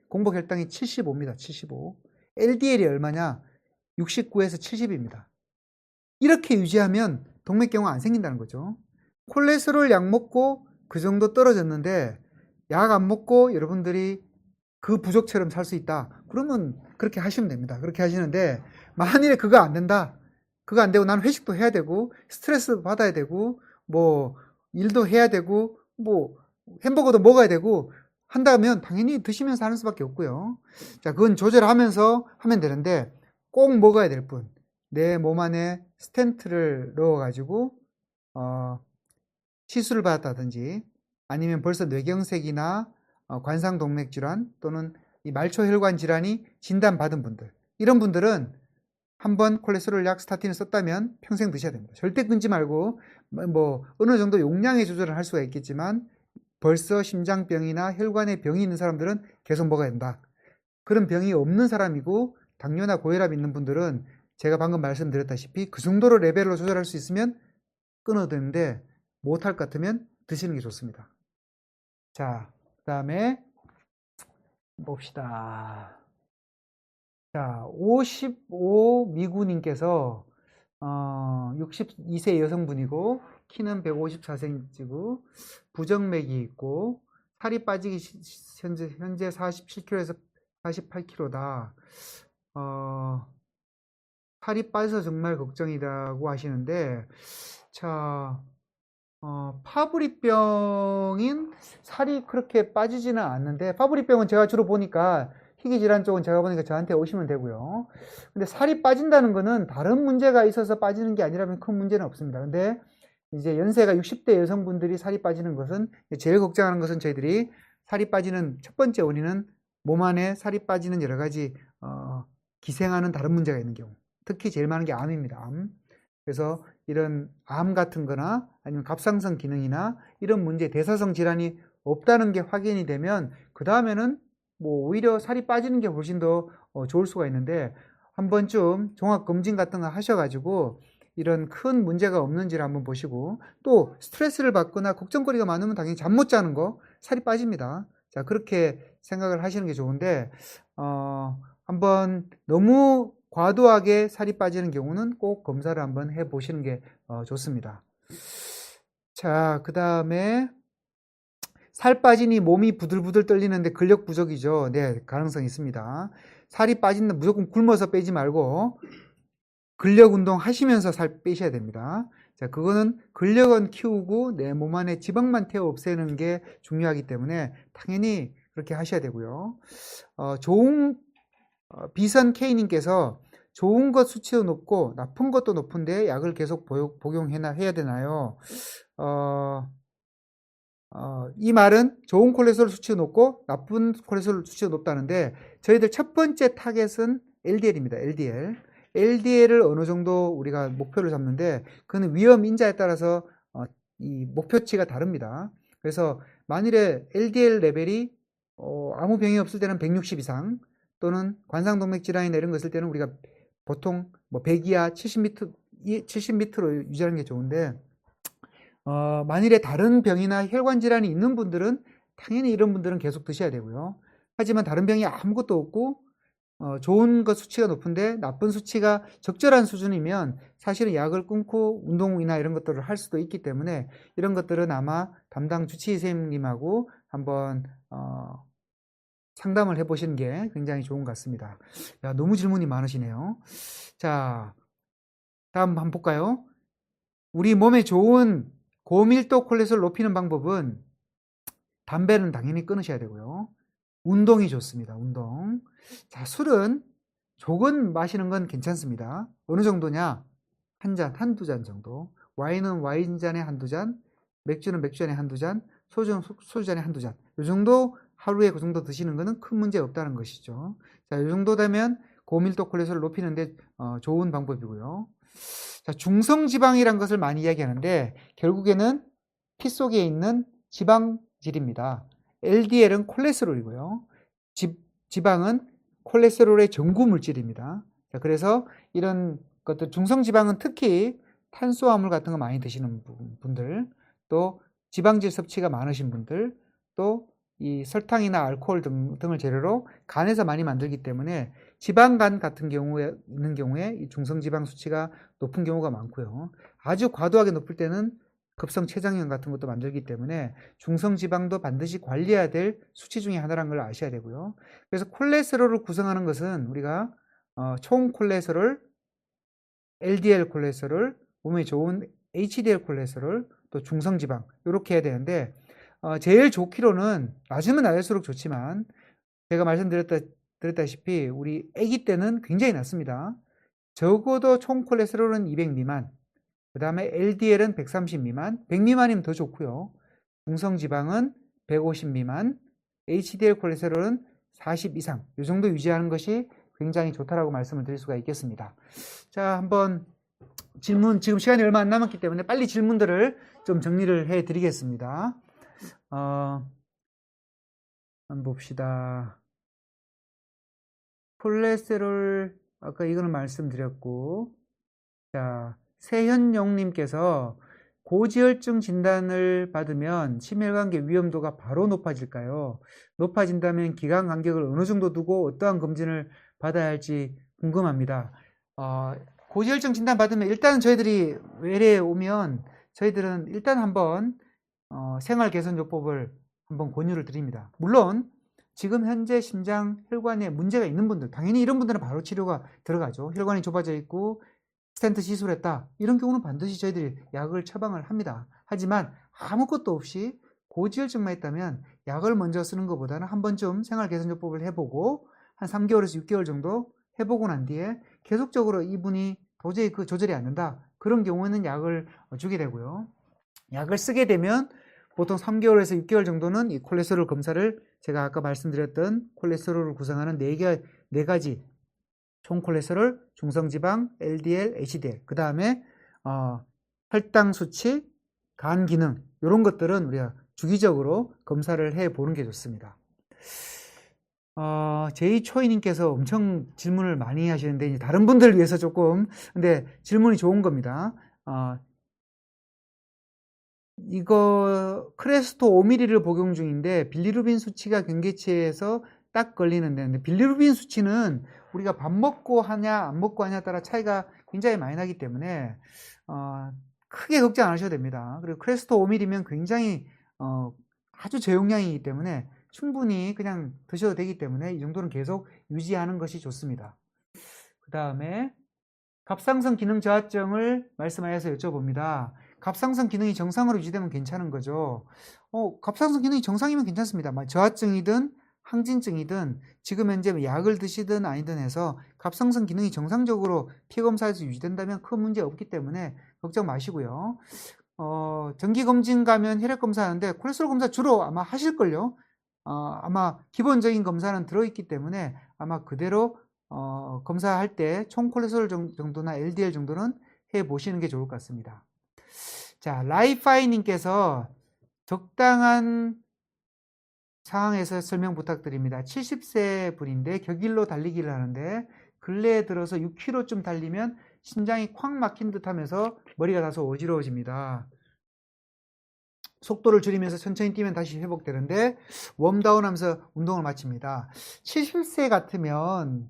공복 혈당이 75입니다. 75. LDL이 얼마냐? 69에서 70입니다. 이렇게 유지하면 동맥경화 안 생긴다는 거죠. 콜레스테롤 약 먹고 그 정도 떨어졌는데 약 안 먹고 여러분들이 그 부족처럼 살 수 있다. 그러면 그렇게 하시면 됩니다. 그렇게 하시는데 만일에 그거 안 된다. 그거 안 되고 나는 회식도 해야 되고 스트레스 받아야 되고 뭐 일도 해야 되고 뭐 햄버거도 먹어야 되고 한다면 당연히 드시면서 하는 수밖에 없고요. 자, 그건 조절하면서 하면 되는데 꼭 먹어야 될 뿐. 내 몸 안에 스텐트를 넣어가지고 시술을 받았다든지 아니면 벌써 뇌경색이나 관상동맥 질환 또는 이 말초혈관 질환이 진단받은 분들, 이런 분들은 한번 콜레스테롤 약 스타틴을 썼다면 평생 드셔야 됩니다. 절대 끊지 말고 뭐 어느 정도 용량의 조절을 할 수가 있겠지만 벌써 심장병이나 혈관에 병이 있는 사람들은 계속 먹어야 된다. 그런 병이 없는 사람이고 당뇨나 고혈압 있는 분들은 제가 방금 말씀드렸다시피 그 정도로 레벨로 조절할 수 있으면 끊어도 되는데 못할 것 같으면 드시는 게 좋습니다. 자, 그 다음에 봅시다. 자, 55 미구님께서 62세 여성분이고 키는 154cm고 부정맥이 있고 살이 빠지기 현재 47kg에서 48kg다. 살이 빠져서 정말 걱정이라고 하시는데, 자, 파브리병인 살이 그렇게 빠지지는 않는데, 파브리병은 제가 주로 보니까 희귀질환 쪽은 제가 보니까 저한테 오시면 되고요. 근데 살이 빠진다는 거는 다른 문제가 있어서 빠지는 게 아니라면 큰 문제는 없습니다. 근데 이제 연세가 60대 여성분들이 살이 빠지는 것은 제일 걱정하는 것은 저희들이 살이 빠지는 첫 번째 원인은 몸 안에 살이 빠지는 여러 가지 기생하는 다른 문제가 있는 경우. 특히 제일 많은 게 암입니다. 암. 그래서 이런 암 같은 거나 아니면 갑상선 기능이나 이런 문제, 대사성 질환이 없다는 게 확인이 되면 그 다음에는 뭐 오히려 살이 빠지는 게 훨씬 더 좋을 수가 있는데 한 번쯤 종합검진 같은 거 하셔가지고 이런 큰 문제가 없는지를 한번 보시고 또 스트레스를 받거나 걱정거리가 많으면 당연히 잠 못 자는 거 살이 빠집니다. 자, 그렇게 생각을 하시는 게 좋은데 한번 너무 과도하게 살이 빠지는 경우는 꼭 검사를 한번 해 보시는 게 좋습니다. 자, 그 다음에 살 빠지니 몸이 부들부들 떨리는데 근력 부족이죠. 네, 가능성이 있습니다. 살이 빠진다 무조건 굶어서 빼지 말고 근력 운동 하시면서 살 빼셔야 됩니다. 자, 그거는 근력은 키우고 내 몸 안에 지방만 태워 없애는 게 중요하기 때문에 당연히 그렇게 하셔야 되고요. 비선 K님께서 좋은 것 수치도 높고 나쁜 것도 높은데 약을 계속 복용해야 되나요? 이 말은 좋은 콜레스테롤 수치가 높고 나쁜 콜레스테롤 수치가 높다는데 저희들 첫 번째 타겟은 LDL입니다. LDL. LDL을 어느 정도 우리가 목표를 잡는데 그는 위험 인자에 따라서 이 목표치가 다릅니다. 그래서 만일에 LDL 레벨이 아무 병이 없을 때는 160 이상 또는 관상동맥 질환이나 이런 거 있을 때는 우리가 보통 뭐 100 이하 70m로 유지하는 게 좋은데 만일에 다른 병이나 혈관 질환이 있는 분들은 당연히 이런 분들은 계속 드셔야 되고요. 하지만 다른 병이 아무것도 없고 좋은 것 수치가 높은데 나쁜 수치가 적절한 수준이면 사실은 약을 끊고 운동이나 이런 것들을 할 수도 있기 때문에 이런 것들은 아마 담당 주치의생님하고 한번 상담을 해보시는 게 굉장히 좋은 것 같습니다. 야, 너무 질문이 많으시네요. 자, 다음 한번 볼까요? 우리 몸에 좋은 고밀도 콜레스테롤 높이는 방법은 담배는 당연히 끊으셔야 되고요. 운동이 좋습니다. 운동. 자, 술은 조금 마시는 건 괜찮습니다. 어느 정도냐? 한 잔, 한두 잔 정도. 와인은 와인잔에 한두 잔, 맥주는 맥주잔에 한두 잔, 소주는 소주잔에 한두 잔. 이 정도 하루에 그 정도 드시는 거는 큰 문제 없다는 것이죠. 자, 이 정도 되면 고밀도 콜레스테롤 높이는데 좋은 방법이고요. 자, 중성지방이란 것을 많이 이야기하는데 결국에는 피 속에 있는 지방질입니다. LDL은 콜레스테롤이고요. 지방은 콜레스테롤의 전구 물질입니다. 자, 그래서 이런 것들 중성지방은 특히 탄수화물 같은 거 많이 드시는 분들, 또 지방질 섭취가 많으신 분들, 또 이 설탕이나 알코올 등을 재료로 간에서 많이 만들기 때문에 지방간 같은 경우에 있는 경우에 이 중성지방 수치가 높은 경우가 많고요. 아주 과도하게 높을 때는 급성 췌장염 같은 것도 만들기 때문에 중성지방도 반드시 관리해야 될 수치 중에 하나라는 걸 아셔야 되고요. 그래서 콜레스테롤을 구성하는 것은 우리가 총 콜레스테롤, LDL 콜레스테롤, 몸에 좋은 HDL 콜레스테롤, 또 중성지방 이렇게 해야 되는데 제일 좋기로는 낮으면 낮을수록 좋지만 제가 말씀드렸다시피 우리 아기 때는 굉장히 낮습니다. 적어도 총 콜레스테롤은 200 미만, 그 다음에 LDL은 130 미만, 100 미만이면 더 좋고요. 중성지방은 150 미만, HDL 콜레스테롤은 40 이상, 이 정도 유지하는 것이 굉장히 좋다라고 말씀을 드릴 수가 있겠습니다. 자, 한번 질문, 지금 시간이 얼마 안 남았기 때문에 빨리 질문들을 좀 정리를 해 드리겠습니다. 한번 봅시다. 콜레스테롤, 아까 이거는 말씀드렸고, 자, 세현용님께서 고지혈증 진단을 받으면 심혈관계 위험도가 바로 높아질까요? 높아진다면 기간 간격을 어느 정도 두고 어떠한 검진을 받아야 할지 궁금합니다. 고지혈증 진단 받으면 일단 저희들이 외래에 오면 저희들은 일단 한번 생활개선요법을 한번 권유를 드립니다. 물론 지금 현재 심장 혈관에 문제가 있는 분들, 당연히 이런 분들은 바로 치료가 들어가죠. 혈관이 좁아져 있고 스텐트 시술했다, 이런 경우는 반드시 저희들이 약을 처방을 합니다. 하지만 아무것도 없이 고지혈증만 있다면 약을 먼저 쓰는 것보다는 한 번쯤 생활개선요법을 해보고 한 3개월에서 6개월 정도 해보고 난 뒤에 계속적으로 이분이 도저히 그 조절이 안 된다, 그런 경우에는 약을 주게 되고요. 약을 쓰게 되면 보통 3개월에서 6개월 정도는 이 콜레스테롤 검사를, 제가 아까 말씀드렸던 콜레스테롤을 구성하는 4가지 총 콜레스테롤, 중성지방, LDL, HDL, 그 다음에 혈당 수치, 간 기능, 이런 것들은 우리가 주기적으로 검사를 해보는 게 좋습니다. 제이초이님께서 엄청 질문을 많이 하시는데 이제 다른 분들을 위해서 조금, 근데 질문이 좋은 겁니다. 이거 크레스토 5ml를 복용 중인데 빌리루빈 수치가 경계치에서 딱 걸리는데, 근데 빌리루빈 수치는 우리가 밥 먹고 하냐 안 먹고 하냐에 따라 차이가 굉장히 많이 나기 때문에 크게 걱정 안 하셔도 됩니다. 그리고 크레스토 5ml면 굉장히 아주 저용량이기 때문에 충분히 그냥 드셔도 되기 때문에 이 정도는 계속 유지하는 것이 좋습니다. 그 다음에 갑상선 기능 저하증을 말씀하여서 여쭤봅니다. 갑상선 기능이 정상으로 유지되면 괜찮은 거죠. 갑상선 기능이 정상이면 괜찮습니다. 저하증이든 항진증이든 지금 현재 약을 드시든 아니든 해서 갑상선 기능이 정상적으로 피검사에서 유지된다면 큰 문제 없기 때문에 걱정 마시고요. 정기검진 가면 혈액검사 하는데 콜레스테롤 검사 주로 아마 하실걸요. 아마 기본적인 검사는 들어있기 때문에 아마 그대로 검사할 때 총 콜레스테롤 정도나 LDL 정도는 해보시는 게 좋을 것 같습니다. 자, 라이파이님께서 적당한 상황에서 설명 부탁드립니다. 70세 분인데 격일로 달리기를 하는데 근래에 들어서 6km쯤 달리면 심장이 콱 막힌 듯 하면서 머리가 다소 어지러워집니다. 속도를 줄이면서 천천히 뛰면 다시 회복되는데 웜다운 하면서 운동을 마칩니다. 70세 같으면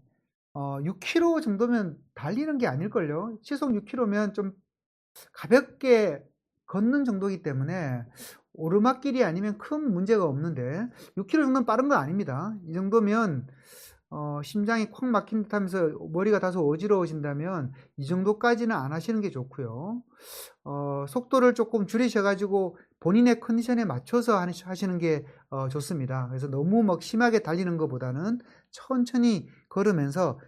6km 정도면 달리는 게 아닐걸요. 시속 6km면 좀 가볍게 걷는 정도이기 때문에 오르막길이 아니면 큰 문제가 없는데 6km 정도는 빠른 건 아닙니다. 이 정도면 심장이 콱 막힌 듯 하면서 머리가 다소 어지러워진다면 이 정도까지는 안 하시는 게 좋고요. 속도를 조금 줄이셔가지고 본인의 컨디션에 맞춰서 하시는 게 좋습니다. 그래서 너무 막 심하게 달리는 것보다는 천천히 걸으면서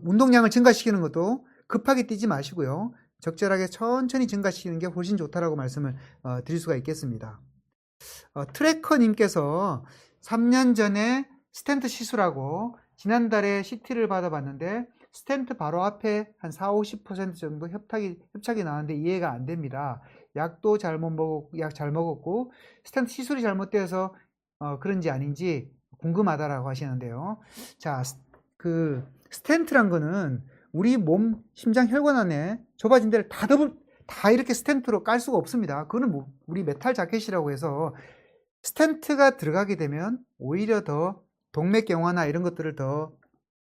운동량을 증가시키는 것도 급하게 뛰지 마시고요. 적절하게 천천히 증가시키는 게 훨씬 좋다라고 말씀을 드릴 수가 있겠습니다. 트래커님께서 3년 전에 스텐트 시술하고 지난달에 CT를 받아봤는데 스텐트 바로 앞에 한 40-50% 정도 협착이 나왔는데 이해가 안 됩니다. 약도 약 잘 먹었고 스텐트 시술이 잘못되어서 그런지 아닌지 궁금하다라고 하시는데요. 자, 그 스텐트란 거는 우리 몸 심장 혈관 안에 좁아진 데를 다 이렇게 스텐트로 깔 수가 없습니다. 그거는 우리 메탈 자켓이라고 해서 스텐트가 들어가게 되면 오히려 더 동맥경화나 이런 것들을 더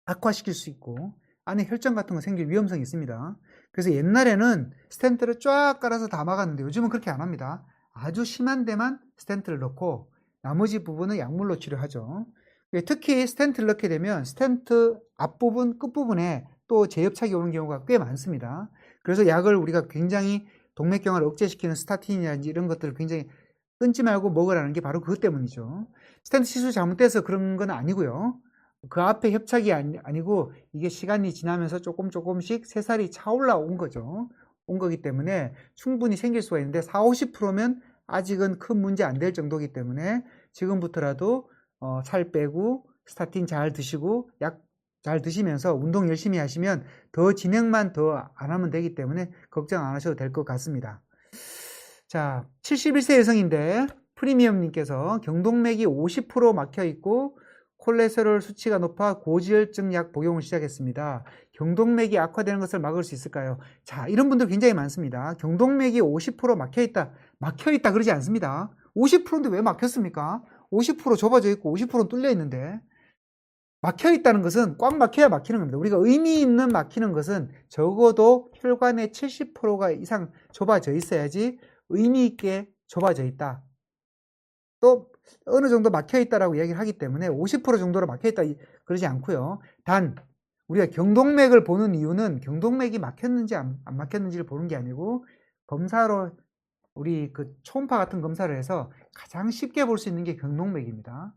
악화시킬 수 있고 안에 혈전 같은 거 생길 위험성이 있습니다. 그래서 옛날에는 스텐트를 쫙 깔아서 다 막았는데 요즘은 그렇게 안 합니다. 아주 심한 데만 스텐트를 넣고 나머지 부분은 약물로 치료하죠. 특히 스텐트를 넣게 되면 스텐트 앞부분, 끝부분에 또 재협착이 오는 경우가 꽤 많습니다. 그래서 약을 우리가 굉장히 동맥경화를 억제시키는 스타틴이라든지 이런 것들을 굉장히 끊지 말고 먹으라는 게 바로 그것 때문이죠. 스텐트 시술 잘못돼서 그런 건 아니고요. 그 앞에 협착이 아니고 이게 시간이 지나면서 조금씩 새살이 차올라 온 거죠. 온 거기 때문에 충분히 생길 수가 있는데 40, 50%면 아직은 큰 문제 안 될 정도이기 때문에 지금부터라도 살 빼고 스타틴 잘 드시고 약 잘 드시면서 운동 열심히 하시면 더 진행만 더 안 하면 되기 때문에 걱정 안 하셔도 될 것 같습니다. 자, 71세 여성인데 프리미엄님께서 경동맥이 50% 막혀 있고 콜레스테롤 수치가 높아 고지혈증 약 복용을 시작했습니다. 경동맥이 악화되는 것을 막을 수 있을까요? 자, 이런 분들 굉장히 많습니다. 경동맥이 50% 막혀 있다 그러지 않습니다. 50%인데 왜 막혔습니까? 50% 좁아져 있고 50%는 뚫려 있는데 막혀 있다는 것은 꽉 막혀야 막히는 겁니다. 우리가 의미 있는 막히는 것은 적어도 혈관의 70%가 이상 좁아져 있어야지 의미 있게 좁아져 있다. 또 어느 정도 막혀 있다라고 이야기를 하기 때문에 50% 정도로 막혀 있다 그러지 않고요. 단 우리가 경동맥을 보는 이유는 경동맥이 막혔는지 안 막혔는지를 보는 게 아니고 검사로 우리 그 초음파 같은 검사를 해서 가장 쉽게 볼 수 있는 게 경동맥입니다.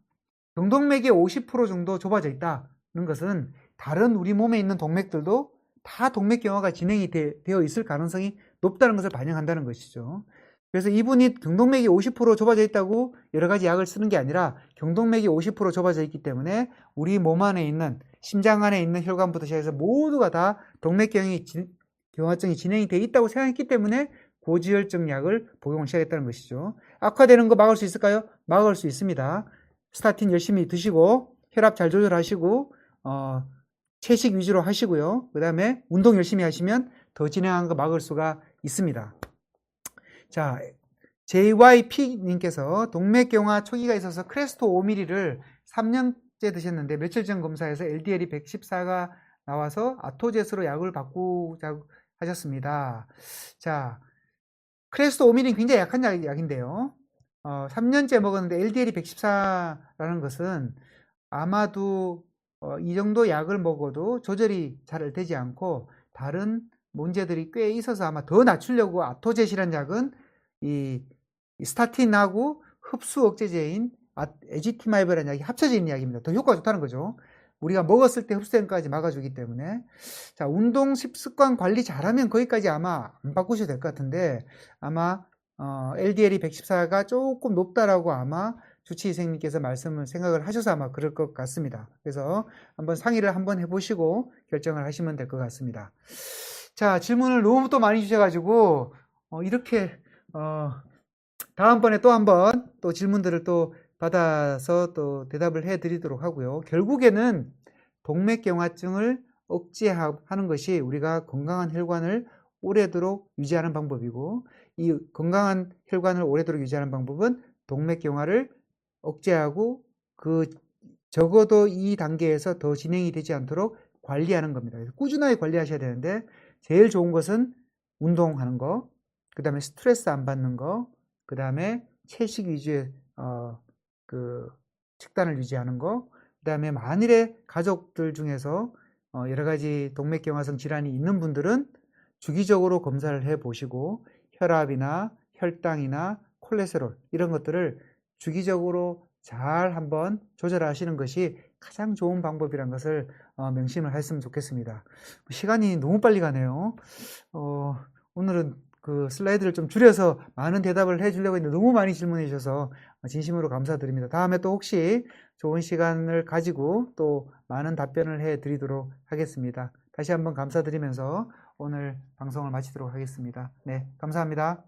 경동맥이 50% 정도 좁아져 있다는 것은 다른 우리 몸에 있는 동맥들도 다 동맥경화가 진행이 되어 있을 가능성이 높다는 것을 반영한다는 것이죠. 그래서 이분이 경동맥이 50% 좁아져 있다고 여러 가지 약을 쓰는 게 아니라 경동맥이 50% 좁아져 있기 때문에 우리 몸 안에 있는 심장 안에 있는 혈관부터 시작해서 모두가 다 동맥경화증이 진행이 되어 있다고 생각했기 때문에 고지혈증 약을 복용을 시작했다는 것이죠. 악화되는 거 막을 수 있을까요? 막을 수 있습니다. 스타틴 열심히 드시고 혈압 잘 조절하시고 채식 위주로 하시고요. 그 다음에 운동 열심히 하시면 더 진행한 거 막을 수가 있습니다. 자, JYP님께서 동맥경화 초기가 있어서 크레스토 5ml를 3년째 드셨는데 며칠 전 검사에서 LDL이 114가 나와서 아토제스로 약을 바꾸자고 하셨습니다. 자, 크레스토 5ml는 굉장히 약한 약인데요. 3년째 먹었는데 LDL이 114라는 것은 아마도 이 정도 약을 먹어도 조절이 잘 되지 않고 다른 문제들이 꽤 있어서 아마 더 낮추려고 아토제시라는 약은 이 스타틴하고 흡수 억제제인 에지티마이브라는 약이 합쳐져 있는 약입니다. 더 효과가 좋다는 거죠. 우리가 먹었을 때 흡수되는 것까지 막아주기 때문에. 자, 운동 습관 관리 잘하면 거기까지 아마 안 바꾸셔도 될 것 같은데 아마 LDL이 114가 조금 높다라고 아마 주치의생님께서 생각을 하셔서 아마 그럴 것 같습니다. 그래서 한번 상의를 한번 해보시고 결정을 하시면 될 것 같습니다. 자, 질문을 너무 또 많이 주셔가지고 이렇게 다음번에 또 한번 또 질문들을 또 받아서 또 대답을 해드리도록 하고요. 결국에는 동맥경화증을 억제하는 것이 우리가 건강한 혈관을 오래도록 유지하는 방법이고 이 건강한 혈관을 오래도록 유지하는 방법은 동맥경화를 억제하고 적어도 이 단계에서 더 진행이 되지 않도록 관리하는 겁니다. 꾸준하게 관리하셔야 되는데 제일 좋은 것은 운동하는 거, 그 다음에 스트레스 안 받는 거, 그 다음에 채식 위주의 식단을 유지하는 거, 그 다음에 만일에 가족들 중에서 여러 가지 동맥경화성 질환이 있는 분들은 주기적으로 검사를 해 보시고 혈압이나 혈당이나 콜레스테롤 이런 것들을 주기적으로 잘 한번 조절하시는 것이 가장 좋은 방법이라는 것을 명심을 했으면 좋겠습니다. 시간이 너무 빨리 가네요. 오늘은 그 슬라이드를 좀 줄여서 많은 대답을 해주려고 했는데 너무 많이 질문해 주셔서 진심으로 감사드립니다. 다음에 또 혹시 좋은 시간을 가지고 또 많은 답변을 해 드리도록 하겠습니다. 다시 한번 감사드리면서 오늘 방송을 마치도록 하겠습니다. 네, 감사합니다.